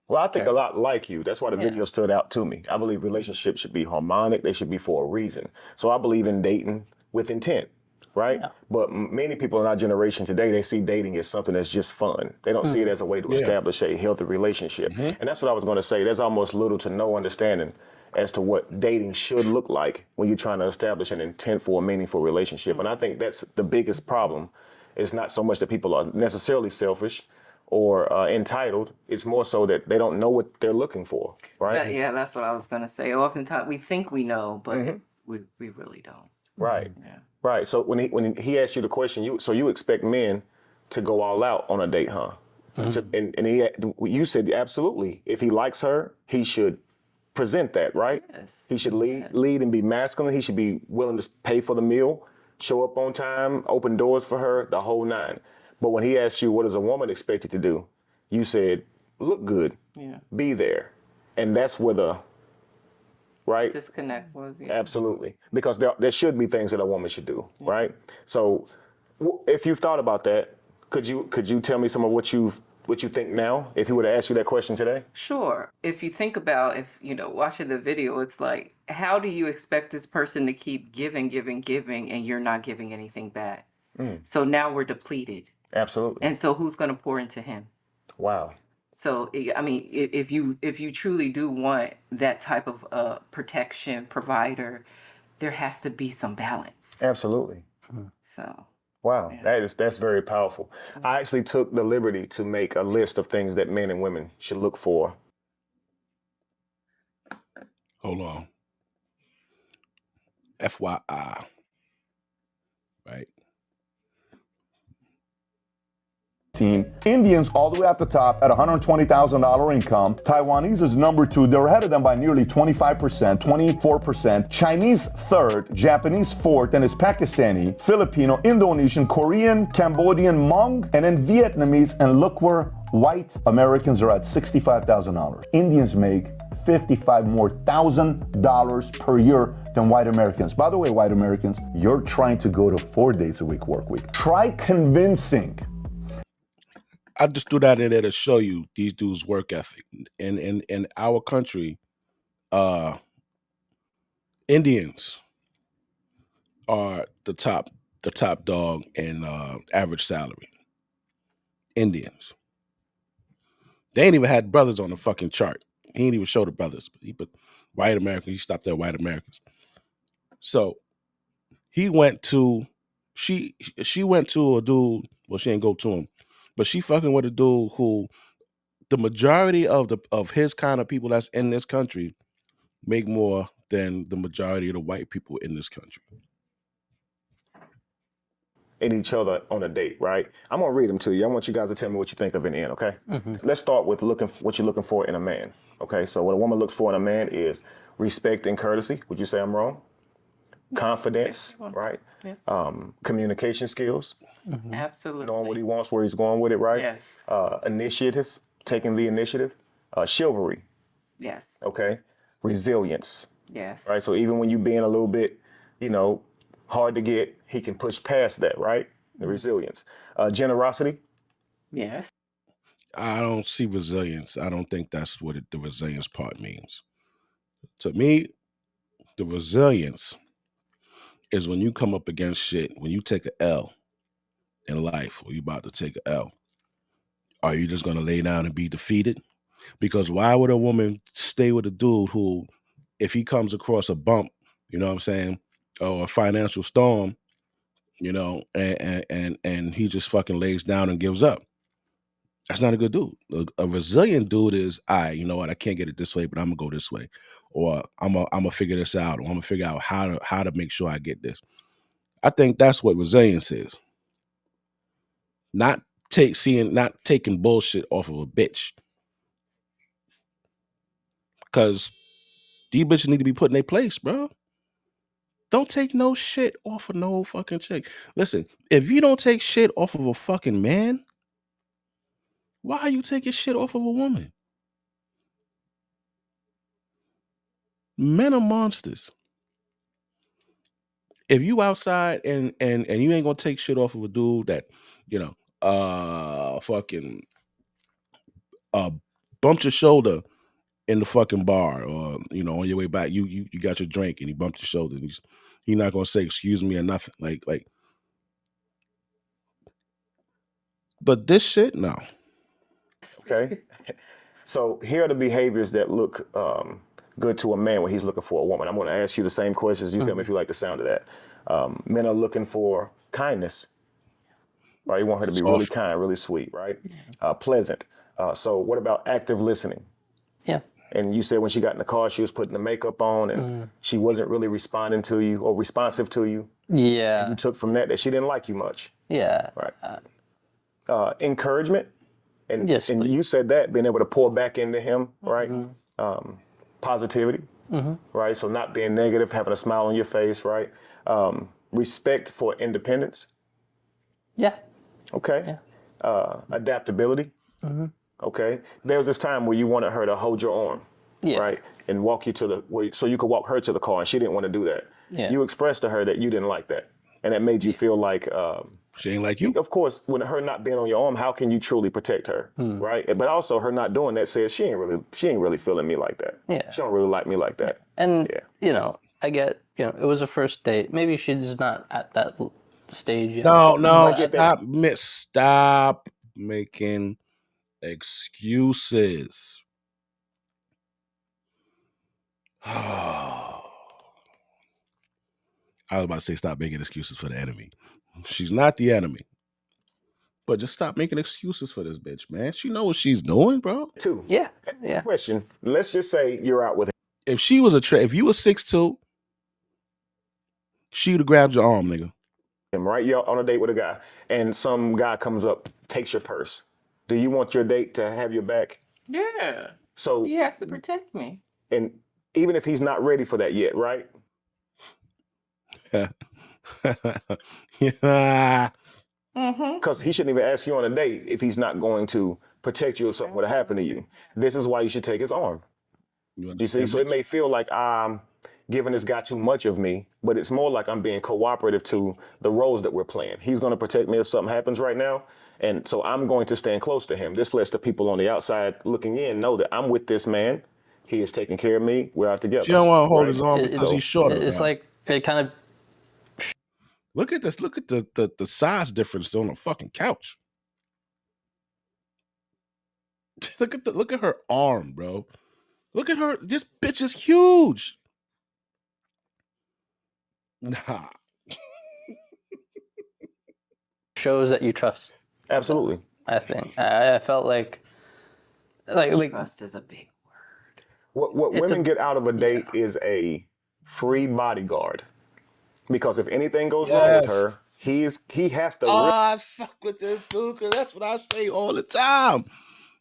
Speaker 4: Well, I think a lot like you. That's why the video stood out to me. I believe relationships should be harmonic. They should be for a reason. So I believe in dating with intent, right?
Speaker 5: Yeah.
Speaker 4: But many people in our generation today, they see dating as something that's just fun. They don't see it as a way to establish a healthy relationship. And that's what I was going to say. There's almost little to no understanding as to what dating should look like when you're trying to establish an intent for a meaningful relationship. And I think that's the biggest problem. It's not so much that people are necessarily selfish or entitled. It's more so that they don't know what they're looking for, right?
Speaker 3: Yeah, that's what I was going to say. Oftentimes we think we know, but we really don't.
Speaker 4: Right.
Speaker 3: Yeah.
Speaker 4: Right. So when he asked you the question, you expect men to go all out on a date, huh? You said absolutely. If he likes her, he should present that, right?
Speaker 3: Yes.
Speaker 4: He should lead and be masculine. He should be willing to pay for the meal, show up on time, open doors for her, the whole nine. But when he asked you, what is a woman expected to do? You said, look good, be there. And that's where the, right?
Speaker 3: Disconnect was,
Speaker 4: Absolutely. Because there should be things that a woman should do, right? So if you've thought about that, could you tell me some of what you think now, if he would have asked you that question today?
Speaker 3: Sure. If you think about, watching the video, it's like, how do you expect this person to keep giving, and you're not giving anything back? So now we're depleted.
Speaker 4: Absolutely.
Speaker 3: And so who's going to pour into him?
Speaker 4: Wow.
Speaker 3: So, I mean, if you truly do want that type of protection provider, there has to be some balance.
Speaker 4: Absolutely.
Speaker 3: So.
Speaker 4: Wow, that's very powerful. I actually took the liberty to make a list of things that men and women should look for.
Speaker 1: Hold on. FYI. Right?
Speaker 10: Indians all the way at the top at $120,000 income. Taiwanese is number 2. They're ahead of them by nearly 25%, 24%. Chinese third, Japanese fourth, and it's Pakistani, Filipino, Indonesian, Korean, Cambodian, Hmong, and then Vietnamese. And look where white Americans are at $65,000. Indians make $55,000 per year than white Americans. By the way, white Americans, you're trying to go to 4 days a week work week. Try convincing.
Speaker 1: I just threw that in there to show you these dudes' work ethic. In our country, Indians, are the top dog in average salary. Indians. They ain't even had brothers on the fucking chart. He ain't even show the brothers. But he put white Americans. He stopped at white Americans. So he went to she went to a dude. Well, she didn't go to him, but she fucking with a dude who the majority of his kind of people that's in this country make more than the majority of the white people in this country.
Speaker 4: In each other on a date, right? I'm gonna read them to you. I want you guys to tell me what you think of in the end, okay? Let's start with what you're looking for in a man, okay? So what a woman looks for in a man is respect and courtesy. Would you say I'm wrong? Confidence, right?
Speaker 3: Yeah.
Speaker 4: Communication skills,
Speaker 3: Absolutely.
Speaker 4: knowing what he wants, where he's going with it, right?
Speaker 3: Yes.
Speaker 4: Initiative, taking the initiative, chivalry,
Speaker 3: Yes.
Speaker 4: okay? Resilience,
Speaker 3: Yes.
Speaker 4: right? So even when you being a little bit, hard to get, he can push past that, right? The resilience. Generosity.
Speaker 3: Yes.
Speaker 1: I don't see resilience. I don't think that's what the resilience part means. To me, the resilience is when you come up against shit, when you take an L in life, or you about to take an L. Are you just gonna lay down and be defeated? Because why would a woman stay with a dude who, if he comes across a bump, you know what I'm saying, or a financial storm, and he just fucking lays down and gives up? That's not a good dude. A resilient dude is, you know what, I can't get it this way, but I'm gonna go this way, or I'm gonna figure this out, or I'm gonna figure out how to make sure I get this. I think that's what resilience is. Not taking bullshit off of a bitch. Because these bitches need to be put in their place, bro. Don't take no shit off of no fucking chick. Listen, if you don't take shit off of a fucking man, why are you taking shit off of a woman? Men are monsters. If you outside and you ain't gonna take shit off of a dude that, fucking bumped your shoulder in the fucking bar, or on your way back, you got your drink and he bumped your shoulder, and he's not gonna say excuse me or nothing. Like but this shit, no.
Speaker 4: Okay. So here are the behaviors that look good to a man when he's looking for a woman. I'm going to ask you the same questions. You tell me if you like the sound of that. Men are looking for kindness, right? You want her to be really kind, really sweet, right? Pleasant. So what about active listening?
Speaker 5: Yeah.
Speaker 4: And you said when she got in the car, she was putting the makeup on and she wasn't really responding to you or responsive to you.
Speaker 5: Yeah.
Speaker 4: And you took from that she didn't like you much.
Speaker 5: Yeah.
Speaker 4: Right. Encouragement. And,
Speaker 5: yes,
Speaker 4: and you said that, being able to pour back into him, right? Positivity, right? So not being negative, having a smile on your face, right? Respect for independence.
Speaker 5: Yeah.
Speaker 4: Okay. Yeah. Adaptability. Okay. There was this time where you wanted her to hold your arm, right? And walk you so you could walk her to the car, and she didn't want to do that.
Speaker 5: Yeah.
Speaker 4: You expressed to her that you didn't like that. And that made you feel like...
Speaker 1: she ain't like you.
Speaker 4: Of course, when her not being on your arm, how can you truly protect her, right? But also her not doing that says she ain't really feeling me like that.
Speaker 5: Yeah.
Speaker 4: She don't really like me like that.
Speaker 5: And, I get, it was a first date. Maybe she's not at that stage yet.
Speaker 1: No, stop making excuses. I was about to say stop making excuses for the enemy. She's not the enemy. But just stop making excuses for this bitch, man. She know what she's doing, bro.
Speaker 4: Two.
Speaker 5: Yeah.
Speaker 4: Question. Let's just say you're out with
Speaker 1: If she was if you were 6'2", she would have grabbed your arm, nigga.
Speaker 4: him, right? You're on a date with a guy, and some guy comes up, takes your purse. Do you want your date to have your back?
Speaker 3: Yeah.
Speaker 4: So
Speaker 3: he has to protect me.
Speaker 4: And even if he's not ready for that yet, right?
Speaker 1: Yeah.
Speaker 4: Because he shouldn't even ask you on a date if he's not going to protect you if something would have happened to you. This is why you should take his arm. You see, so it may feel like I'm giving this guy too much of me, but it's more like I'm being cooperative to the roles that we're playing. He's going to protect me if something happens right now, and so I'm going to stand close to him. This lets the people on the outside looking in know that I'm with this man. He is taking care of me. We're out together.
Speaker 1: She don't want to hold his arm because he's shorter.
Speaker 5: It's like it kind of
Speaker 1: Look at this. Look at the size difference on the fucking couch. Look at her arm, bro. Look at her. This bitch is huge. Nah.
Speaker 5: Shows that you trust.
Speaker 4: Absolutely.
Speaker 5: I think I felt like
Speaker 3: Trust is a big word.
Speaker 4: What
Speaker 5: It's
Speaker 4: women
Speaker 5: a-
Speaker 4: get out of a date is a free bodyguard. Because if anything goes wrong with
Speaker 1: Yes.
Speaker 4: her, he has to
Speaker 1: I fuck with this dude because that's what I say all the time.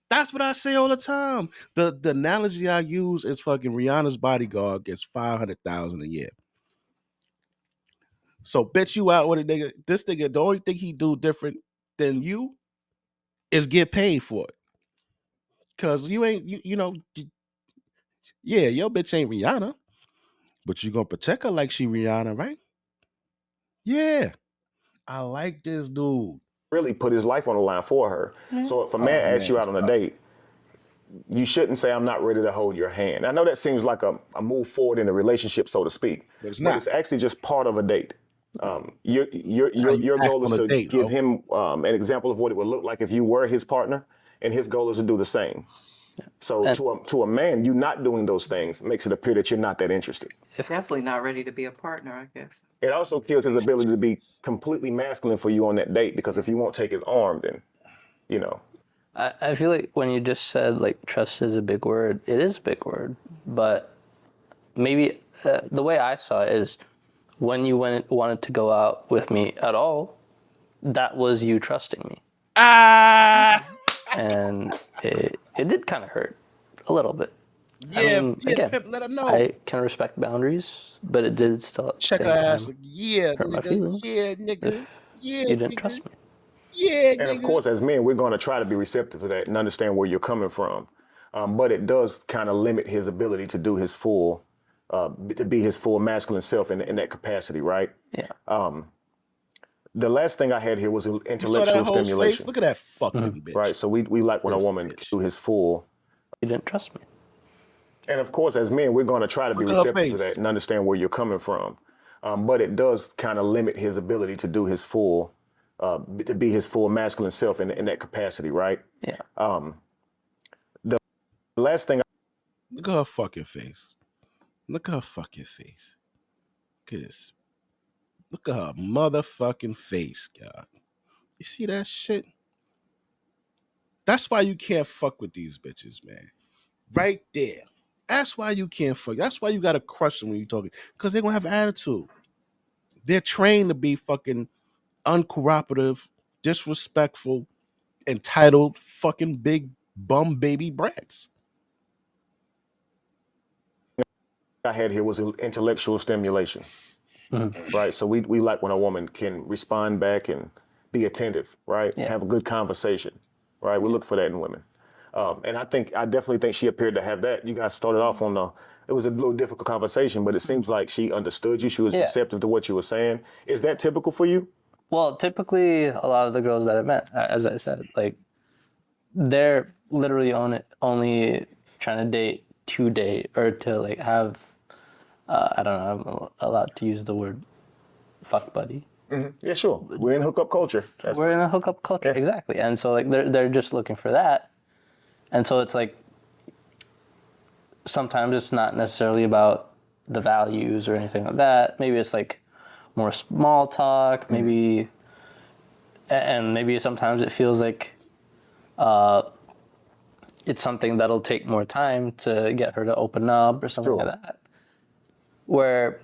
Speaker 1: That's what I say all the time. The analogy I use is fucking Rihanna's bodyguard gets $500,000 a year. So bitch, you out with a nigga. This nigga, the only thing he do different than you is get paid for it. Cause you ain't yeah, your bitch ain't Rihanna, but you gonna protect her like she Rihanna, right? Yeah. I like this dude.
Speaker 4: really put his life on the line for her. So if a man asks you out on a date, you shouldn't say, I'm not ready to hold your hand. I know that seems like a move forward in a relationship, so to speak.
Speaker 1: But it's not.
Speaker 4: It's actually just part of a date. Your
Speaker 1: how you act
Speaker 4: goal is
Speaker 1: on a
Speaker 4: to
Speaker 1: date,
Speaker 4: give
Speaker 1: ho.
Speaker 4: him an example of what it would look like if you were his partner, and his goal is to do the same. So to a man, you not doing those things makes it appear that you're not that interested.
Speaker 3: Definitely not ready to be a partner, I guess.
Speaker 4: It also kills his ability to be completely masculine for you on that date, because if you won't take his arm, then, you know.
Speaker 5: I feel like when you just said like trust is a big word, it is a big word, but maybe the way I saw it is when you wanted to go out with me at all, that was you trusting me. And it did kind of hurt a little bit.
Speaker 1: Yeah,
Speaker 5: I mean, again,
Speaker 1: Pip, let her know.
Speaker 5: I can respect boundaries, but it did still at the
Speaker 1: Check
Speaker 5: same
Speaker 1: her
Speaker 5: time
Speaker 1: ass. Yeah,
Speaker 5: hurt my
Speaker 1: nigga.
Speaker 5: feelings.
Speaker 1: Yeah, nigga.
Speaker 5: If
Speaker 1: Yeah,
Speaker 5: you didn't
Speaker 1: nigga.
Speaker 5: trust me.
Speaker 1: Yeah,
Speaker 4: And of
Speaker 1: nigga.
Speaker 4: course, as men, we're going to try to be receptive to that and understand where you're coming from. But it does kind of limit his ability to do his full, to be his full masculine self in that capacity, right?
Speaker 5: Yeah.
Speaker 4: The last thing I had here was
Speaker 1: You saw
Speaker 4: intellectual
Speaker 1: that whole
Speaker 4: stimulation.
Speaker 1: face? Look at that fucking bitch.
Speaker 4: Right, so we like when a
Speaker 1: This
Speaker 4: woman
Speaker 1: bitch.
Speaker 4: do his full.
Speaker 5: You didn't trust me.
Speaker 4: And of course, as men, we're going to try to be
Speaker 1: Look at her
Speaker 4: receptive to
Speaker 1: face.
Speaker 4: that and understand where you're coming from. But it does kind of limit his ability to do his full, to be his full masculine self in that capacity, right?
Speaker 5: Yeah.
Speaker 4: The last thing.
Speaker 1: Look at her fucking face. Look at her fucking face. Look at this. Look at her motherfucking face, God. You see that shit? That's why you can't fuck with these bitches, man. Right there. That's why you can't fuck. That's why you gotta crush them when you're talking. Because they're gonna have attitude. They're trained to be fucking uncooperative, disrespectful, entitled, fucking big bum baby brats.
Speaker 4: I had here was intellectual stimulation, right? So we like when a woman can respond back and be attentive, right?
Speaker 5: Yeah.
Speaker 4: Have a good conversation, right? We look for that in women. And I definitely think she appeared to have that. You guys started off on it was a little difficult conversation, but it seems like she understood you. She was
Speaker 5: Yeah.
Speaker 4: receptive to what you were saying. Is that typical for you?
Speaker 5: Well, typically, a lot of the girls that I met, as I said, like, they're literally only trying to date to date or to, like, have, I don't know, I'm allowed to use the word fuck buddy.
Speaker 4: Yeah, sure. We're in hookup culture.
Speaker 5: We're in a hookup culture, exactly. And so, like, they're just looking for that. And so it's like, sometimes it's not necessarily about the values or anything like that. Maybe it's like more small talk, maybe, and maybe sometimes it feels like it's something that'll take more time to get her to open up or something like that. Where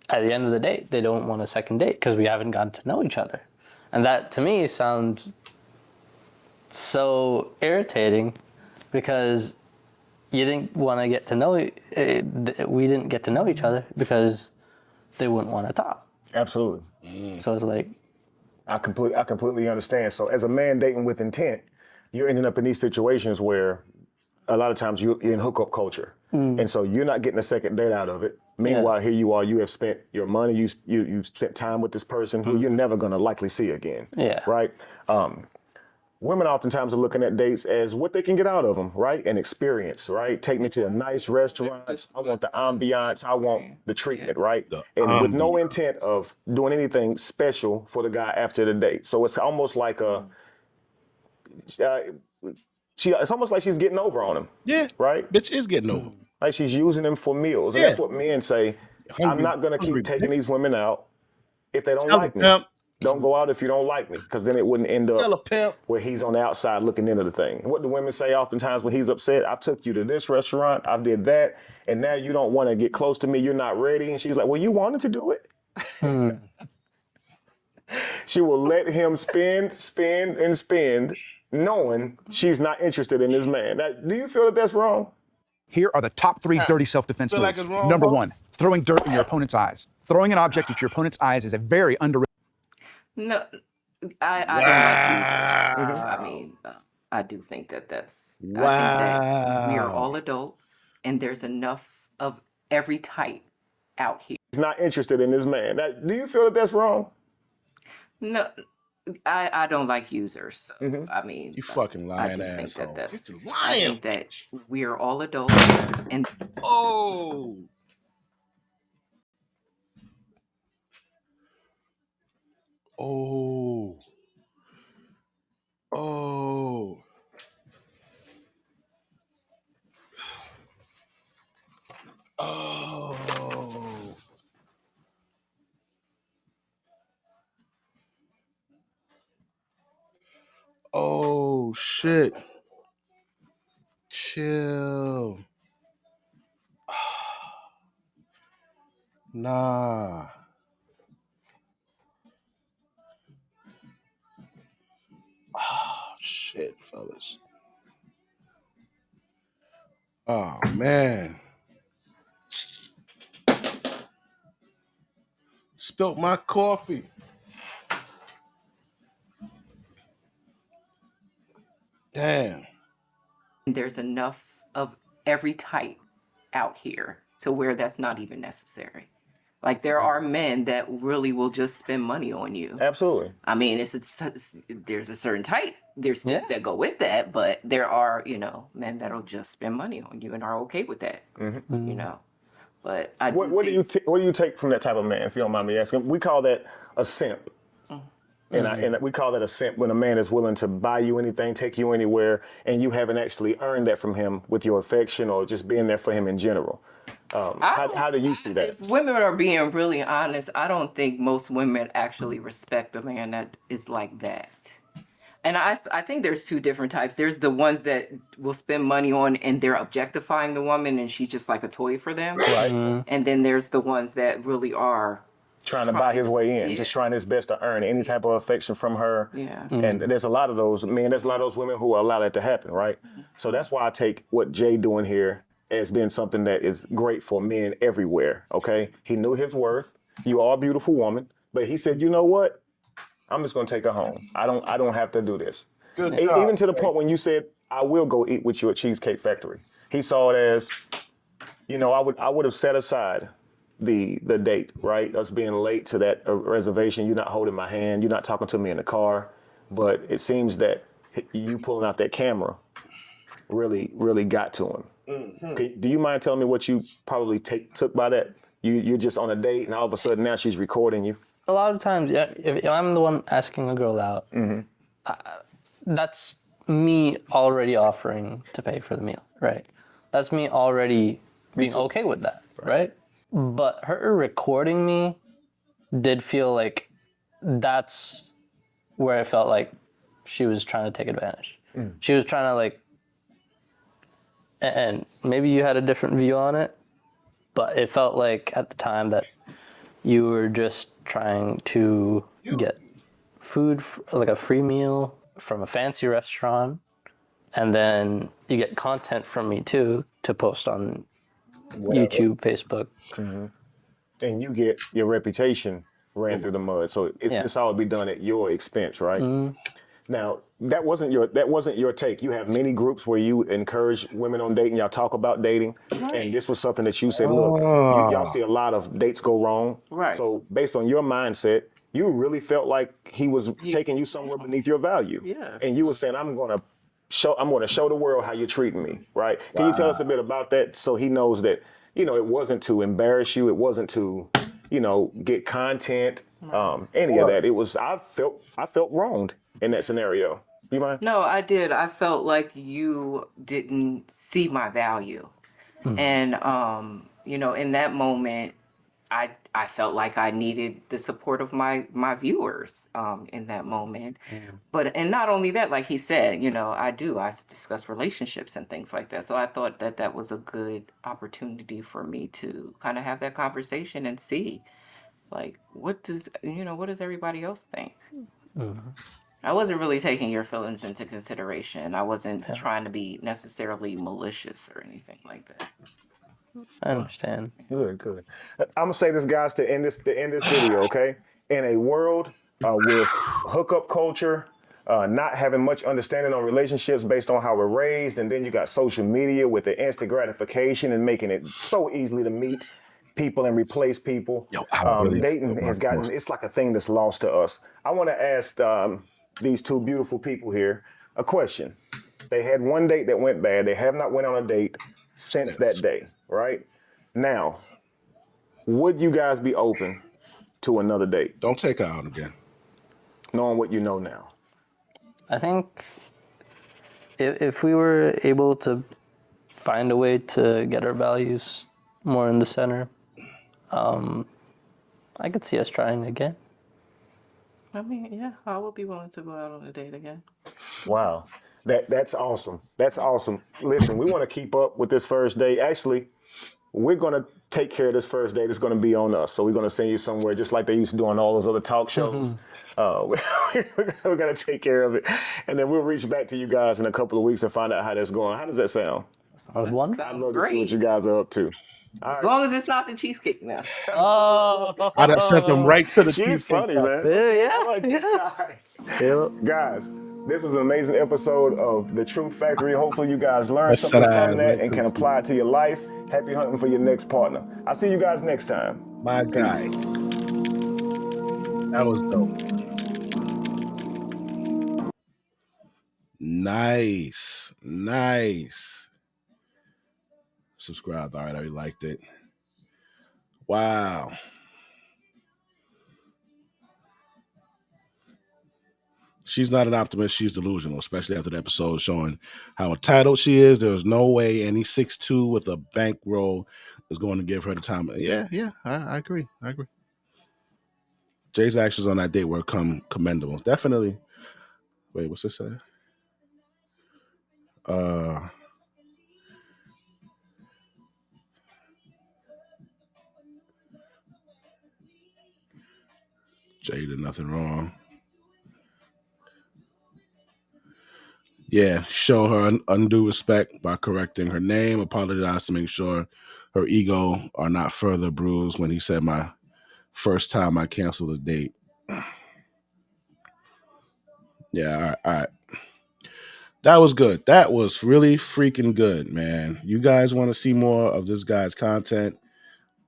Speaker 5: at the end of the day, they don't want a second date because we haven't gotten to know each other. And that to me sounds so irritating because you didn't want to get to know, we didn't get to know each other because they wouldn't want to talk.
Speaker 4: Absolutely.
Speaker 5: So it's like,
Speaker 4: I completely understand. So as a man dating with intent, you're ending up in these situations where a lot of times you're in hookup culture. And so you're not getting a second date out of it. Meanwhile, here you are, you have spent your money, you spent time with this person who you're never going to likely see again.
Speaker 5: Yeah.
Speaker 4: Right? women oftentimes are looking at dates as what they can get out of them, right? An experience, right? Take me to a nice restaurant. I want the ambiance. I want the treatment, right? And with no intent of doing anything special for the guy after the date. So it's almost like it's almost like she's getting over on him.
Speaker 1: Yeah.
Speaker 4: Right?
Speaker 1: Bitch is getting over.
Speaker 4: Like she's using him for meals. And
Speaker 1: Yeah.
Speaker 4: that's what men say. I'm not going to keep taking these women out if they don't
Speaker 1: Tell
Speaker 4: like
Speaker 1: the
Speaker 4: me.
Speaker 1: pimp.
Speaker 4: Don't go out if you don't like me, because then it wouldn't end
Speaker 1: Tell a
Speaker 4: up
Speaker 1: pimp.
Speaker 4: where he's on the outside looking into the thing. And what do women say oftentimes when he's upset? I took you to this restaurant, I did that, and now you don't want to get close to me, you're not ready. And she's like, well, you wanted to do it. She will let him spend, knowing she's not interested in this man. Now, do you feel that that's wrong?
Speaker 11: Here are the top 3 dirty self-defense
Speaker 1: Feel like
Speaker 11: moves.
Speaker 1: it's wrong,
Speaker 11: Number
Speaker 1: bro?
Speaker 11: 1, throwing dirt in your opponent's eyes. Throwing an object at your opponent's eyes is a very underrated.
Speaker 3: No, I don't like users. I mean, I do think that that's. I think that we are all adults, and there's enough of every type out here.
Speaker 4: He's not interested in this man. Now, do you feel that that's wrong?
Speaker 3: No, I don't like users. So, I mean,
Speaker 1: You fucking lying
Speaker 3: I do think
Speaker 1: asshole.
Speaker 3: that that's.
Speaker 1: You're
Speaker 3: I
Speaker 1: lying.
Speaker 3: think that we are all adults, and
Speaker 1: Oh. Oh. Oh. Oh. Oh shit. Chill. Nah. Oh shit, fellas. Oh man. Spilt my coffee. Damn.
Speaker 3: there's enough of every type out here to where that's not even necessary. Like there are men that really will just spend money on you.
Speaker 4: Absolutely.
Speaker 3: I mean, there's a certain type. There's things that go with that, but there are, men that'll just spend money on you and are okay with that. You know, but I
Speaker 4: What do you take from that type of man? If you don't mind me asking, we call that a simp. And we call that a simp when a man is willing to buy you anything, take you anywhere, and you haven't actually earned that from him with your affection or just being there for him in general. How do you see that?
Speaker 3: If women are being really honest, I don't think most women actually respect a man that is like that. And I think there's two different types. There's the ones that will spend money on and they're objectifying the woman and she's just like a toy for them.
Speaker 4: Right.
Speaker 3: And then there's the ones that really are
Speaker 4: trying to buy his way in, just trying his best to earn any type of affection from her.
Speaker 3: Yeah.
Speaker 4: And there's a lot of those men, there's a lot of those women who allow that to happen, right? So that's why I take what Jay doing here as being something that is great for men everywhere, okay? He knew his worth. You are a beautiful woman, but he said, you know what? I'm just gonna take her home. I don't have to do this.
Speaker 1: Good
Speaker 4: Even to the point when you said, I will go eat with you at Cheesecake Factory. He saw it as, I would have set aside the date, right? Us being late to that reservation. You're not holding my hand. You're not talking to me in the car. But it seems that you pulling out that camera really, really got to him. Do you mind telling me what you probably took by that? You're just on a date and all of a sudden now she's recording you.
Speaker 5: A lot of times, if I'm the one asking a girl out, that's me already offering to pay for the meal, right? That's me already being okay with that, right? But her recording me did feel like that's where I felt like she was trying to take advantage. She was trying to and maybe you had a different view on it, but it felt like at the time that you were just trying to get food, like a free meal from a fancy restaurant, and then you get content from me too to post on YouTube, Facebook.
Speaker 4: And you get your reputation ran through the mud. So it's all be done at your expense, right? Now, that wasn't your take. You have many groups where you encourage women on dating. Y'all talk about dating. And this was something that you said, look, y'all see a lot of dates go wrong.
Speaker 3: Right.
Speaker 4: So based on your mindset, you really felt like he was taking you somewhere beneath your value.
Speaker 3: Yeah.
Speaker 4: And you were saying, I'm gonna show the world how you're treating me, right? Can you tell us a bit about that so he knows that, it wasn't to embarrass you, it wasn't to, get content, any of that. It was I felt wronged in that scenario. You mind?
Speaker 3: No, I did. I felt like you didn't see my value. And in that moment, I felt like I needed the support of my viewers in that moment. And not only that, like he said, I discuss relationships and things like that. So I thought that was a good opportunity for me to kind of have that conversation and see, like, what does everybody else think? I wasn't really taking your feelings into consideration. I wasn't trying to be necessarily malicious or anything like that.
Speaker 5: I understand.
Speaker 4: Good. I'm gonna say this, guys, to end this video, okay? In a world with hookup culture, not having much understanding on relationships based on how we're raised, and then you got social media with the instant gratification and making it so easily to meet people and replace people. Dating has gotten, it's like a thing that's lost to us. I want to ask these two beautiful people here a question. They had one date that went bad. They have not went on a date since that day, right? Now, would you guys be open to another date?
Speaker 1: Don't take her out again.
Speaker 4: Knowing what you know now.
Speaker 5: I think if we were able to find a way to get our values more in the center, I could see us trying again.
Speaker 3: I mean, yeah, I would be willing to go out on a date again.
Speaker 4: Wow. That's awesome. That's awesome. Listen, we want to keep up with this first date. Actually, we're going to take care of this first date. It's going to be on us. So we're going to send you somewhere just like they used to do on all those other talk shows. We're going to take care of it. And then we'll reach back to you guys in a couple of weeks and find out how that's going. How does that sound?
Speaker 5: Sounds wonderful.
Speaker 4: I'd love to see what you guys are up to.
Speaker 3: As long as it's not the cheesecake now.
Speaker 1: I'd have sent them right to the
Speaker 4: She's
Speaker 1: cheesecake
Speaker 4: funny, man.
Speaker 5: Yeah.
Speaker 4: I like that. Guys, this was an amazing episode of The Truth Factory. Hopefully you guys learned something from that and can apply it to your life. Happy hunting for your next partner. I'll see you guys next time.
Speaker 1: My guy. That was dope. Nice. Subscribed. All right, I liked it. Wow. She's not an optimist. She's delusional, especially after the episode showing how entitled she is. There's no way any 6'2" with a bankroll is going to give her the time. Yeah, I agree. Jay's actions on that date were commendable. Definitely. Wait, what's this say? Jay did nothing wrong. Yeah, show her undue respect by correcting her name, apologize to make sure her ego are not further bruised when he said my first time I canceled a date. Yeah, all right. That was good. That was really freaking good, man. You guys want to see more of this guy's content?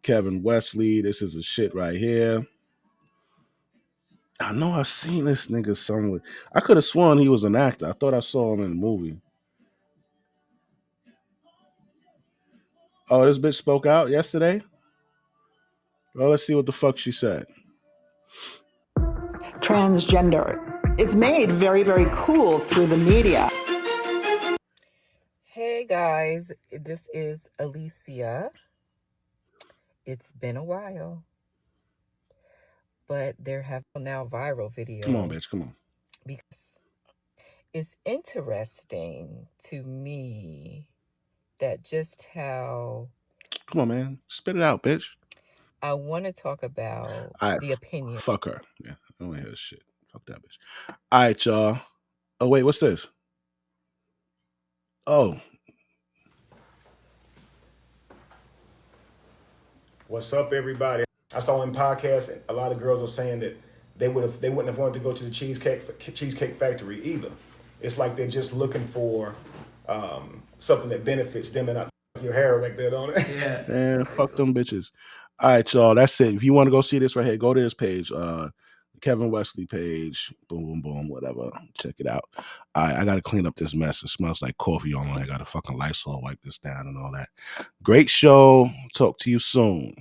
Speaker 1: Kevin Wesley, this is a shit right here. I know I've seen this nigga somewhere. I could have sworn he was an actor. I thought I saw him in a movie. Oh, this bitch spoke out yesterday? Well, let's see what the fuck she said.
Speaker 12: Transgender. It's made very, very cool through the media.
Speaker 3: Hey guys, this is Alicia. It's been a while, but there have now viral videos.
Speaker 1: Come on, bitch, come on.
Speaker 3: Because it's interesting to me that just how...
Speaker 1: Come on, man. Spit it out, bitch.
Speaker 3: I want to talk about the opinion.
Speaker 1: Fuck her. Yeah, I don't want to hear this shit. Fuck that bitch. All right, y'all. Oh, wait, what's this? Oh.
Speaker 4: What's up, everybody? I saw in podcasts a lot of girls are saying that they wouldn't have wanted to go to the Cheesecake Factory either. It's like they're just looking for something that benefits them and not your hair back there, don't it?
Speaker 3: Yeah.
Speaker 1: Man, fuck them bitches. All right, y'all. That's it. If you want to go see this right here, go to this page. The Kevin Wesley page. Boom, boom, boom, whatever. Check it out. I got to clean up this mess. It smells like coffee on it. I got to fucking Lysol wipe this down and all that. Great show. Talk to you soon.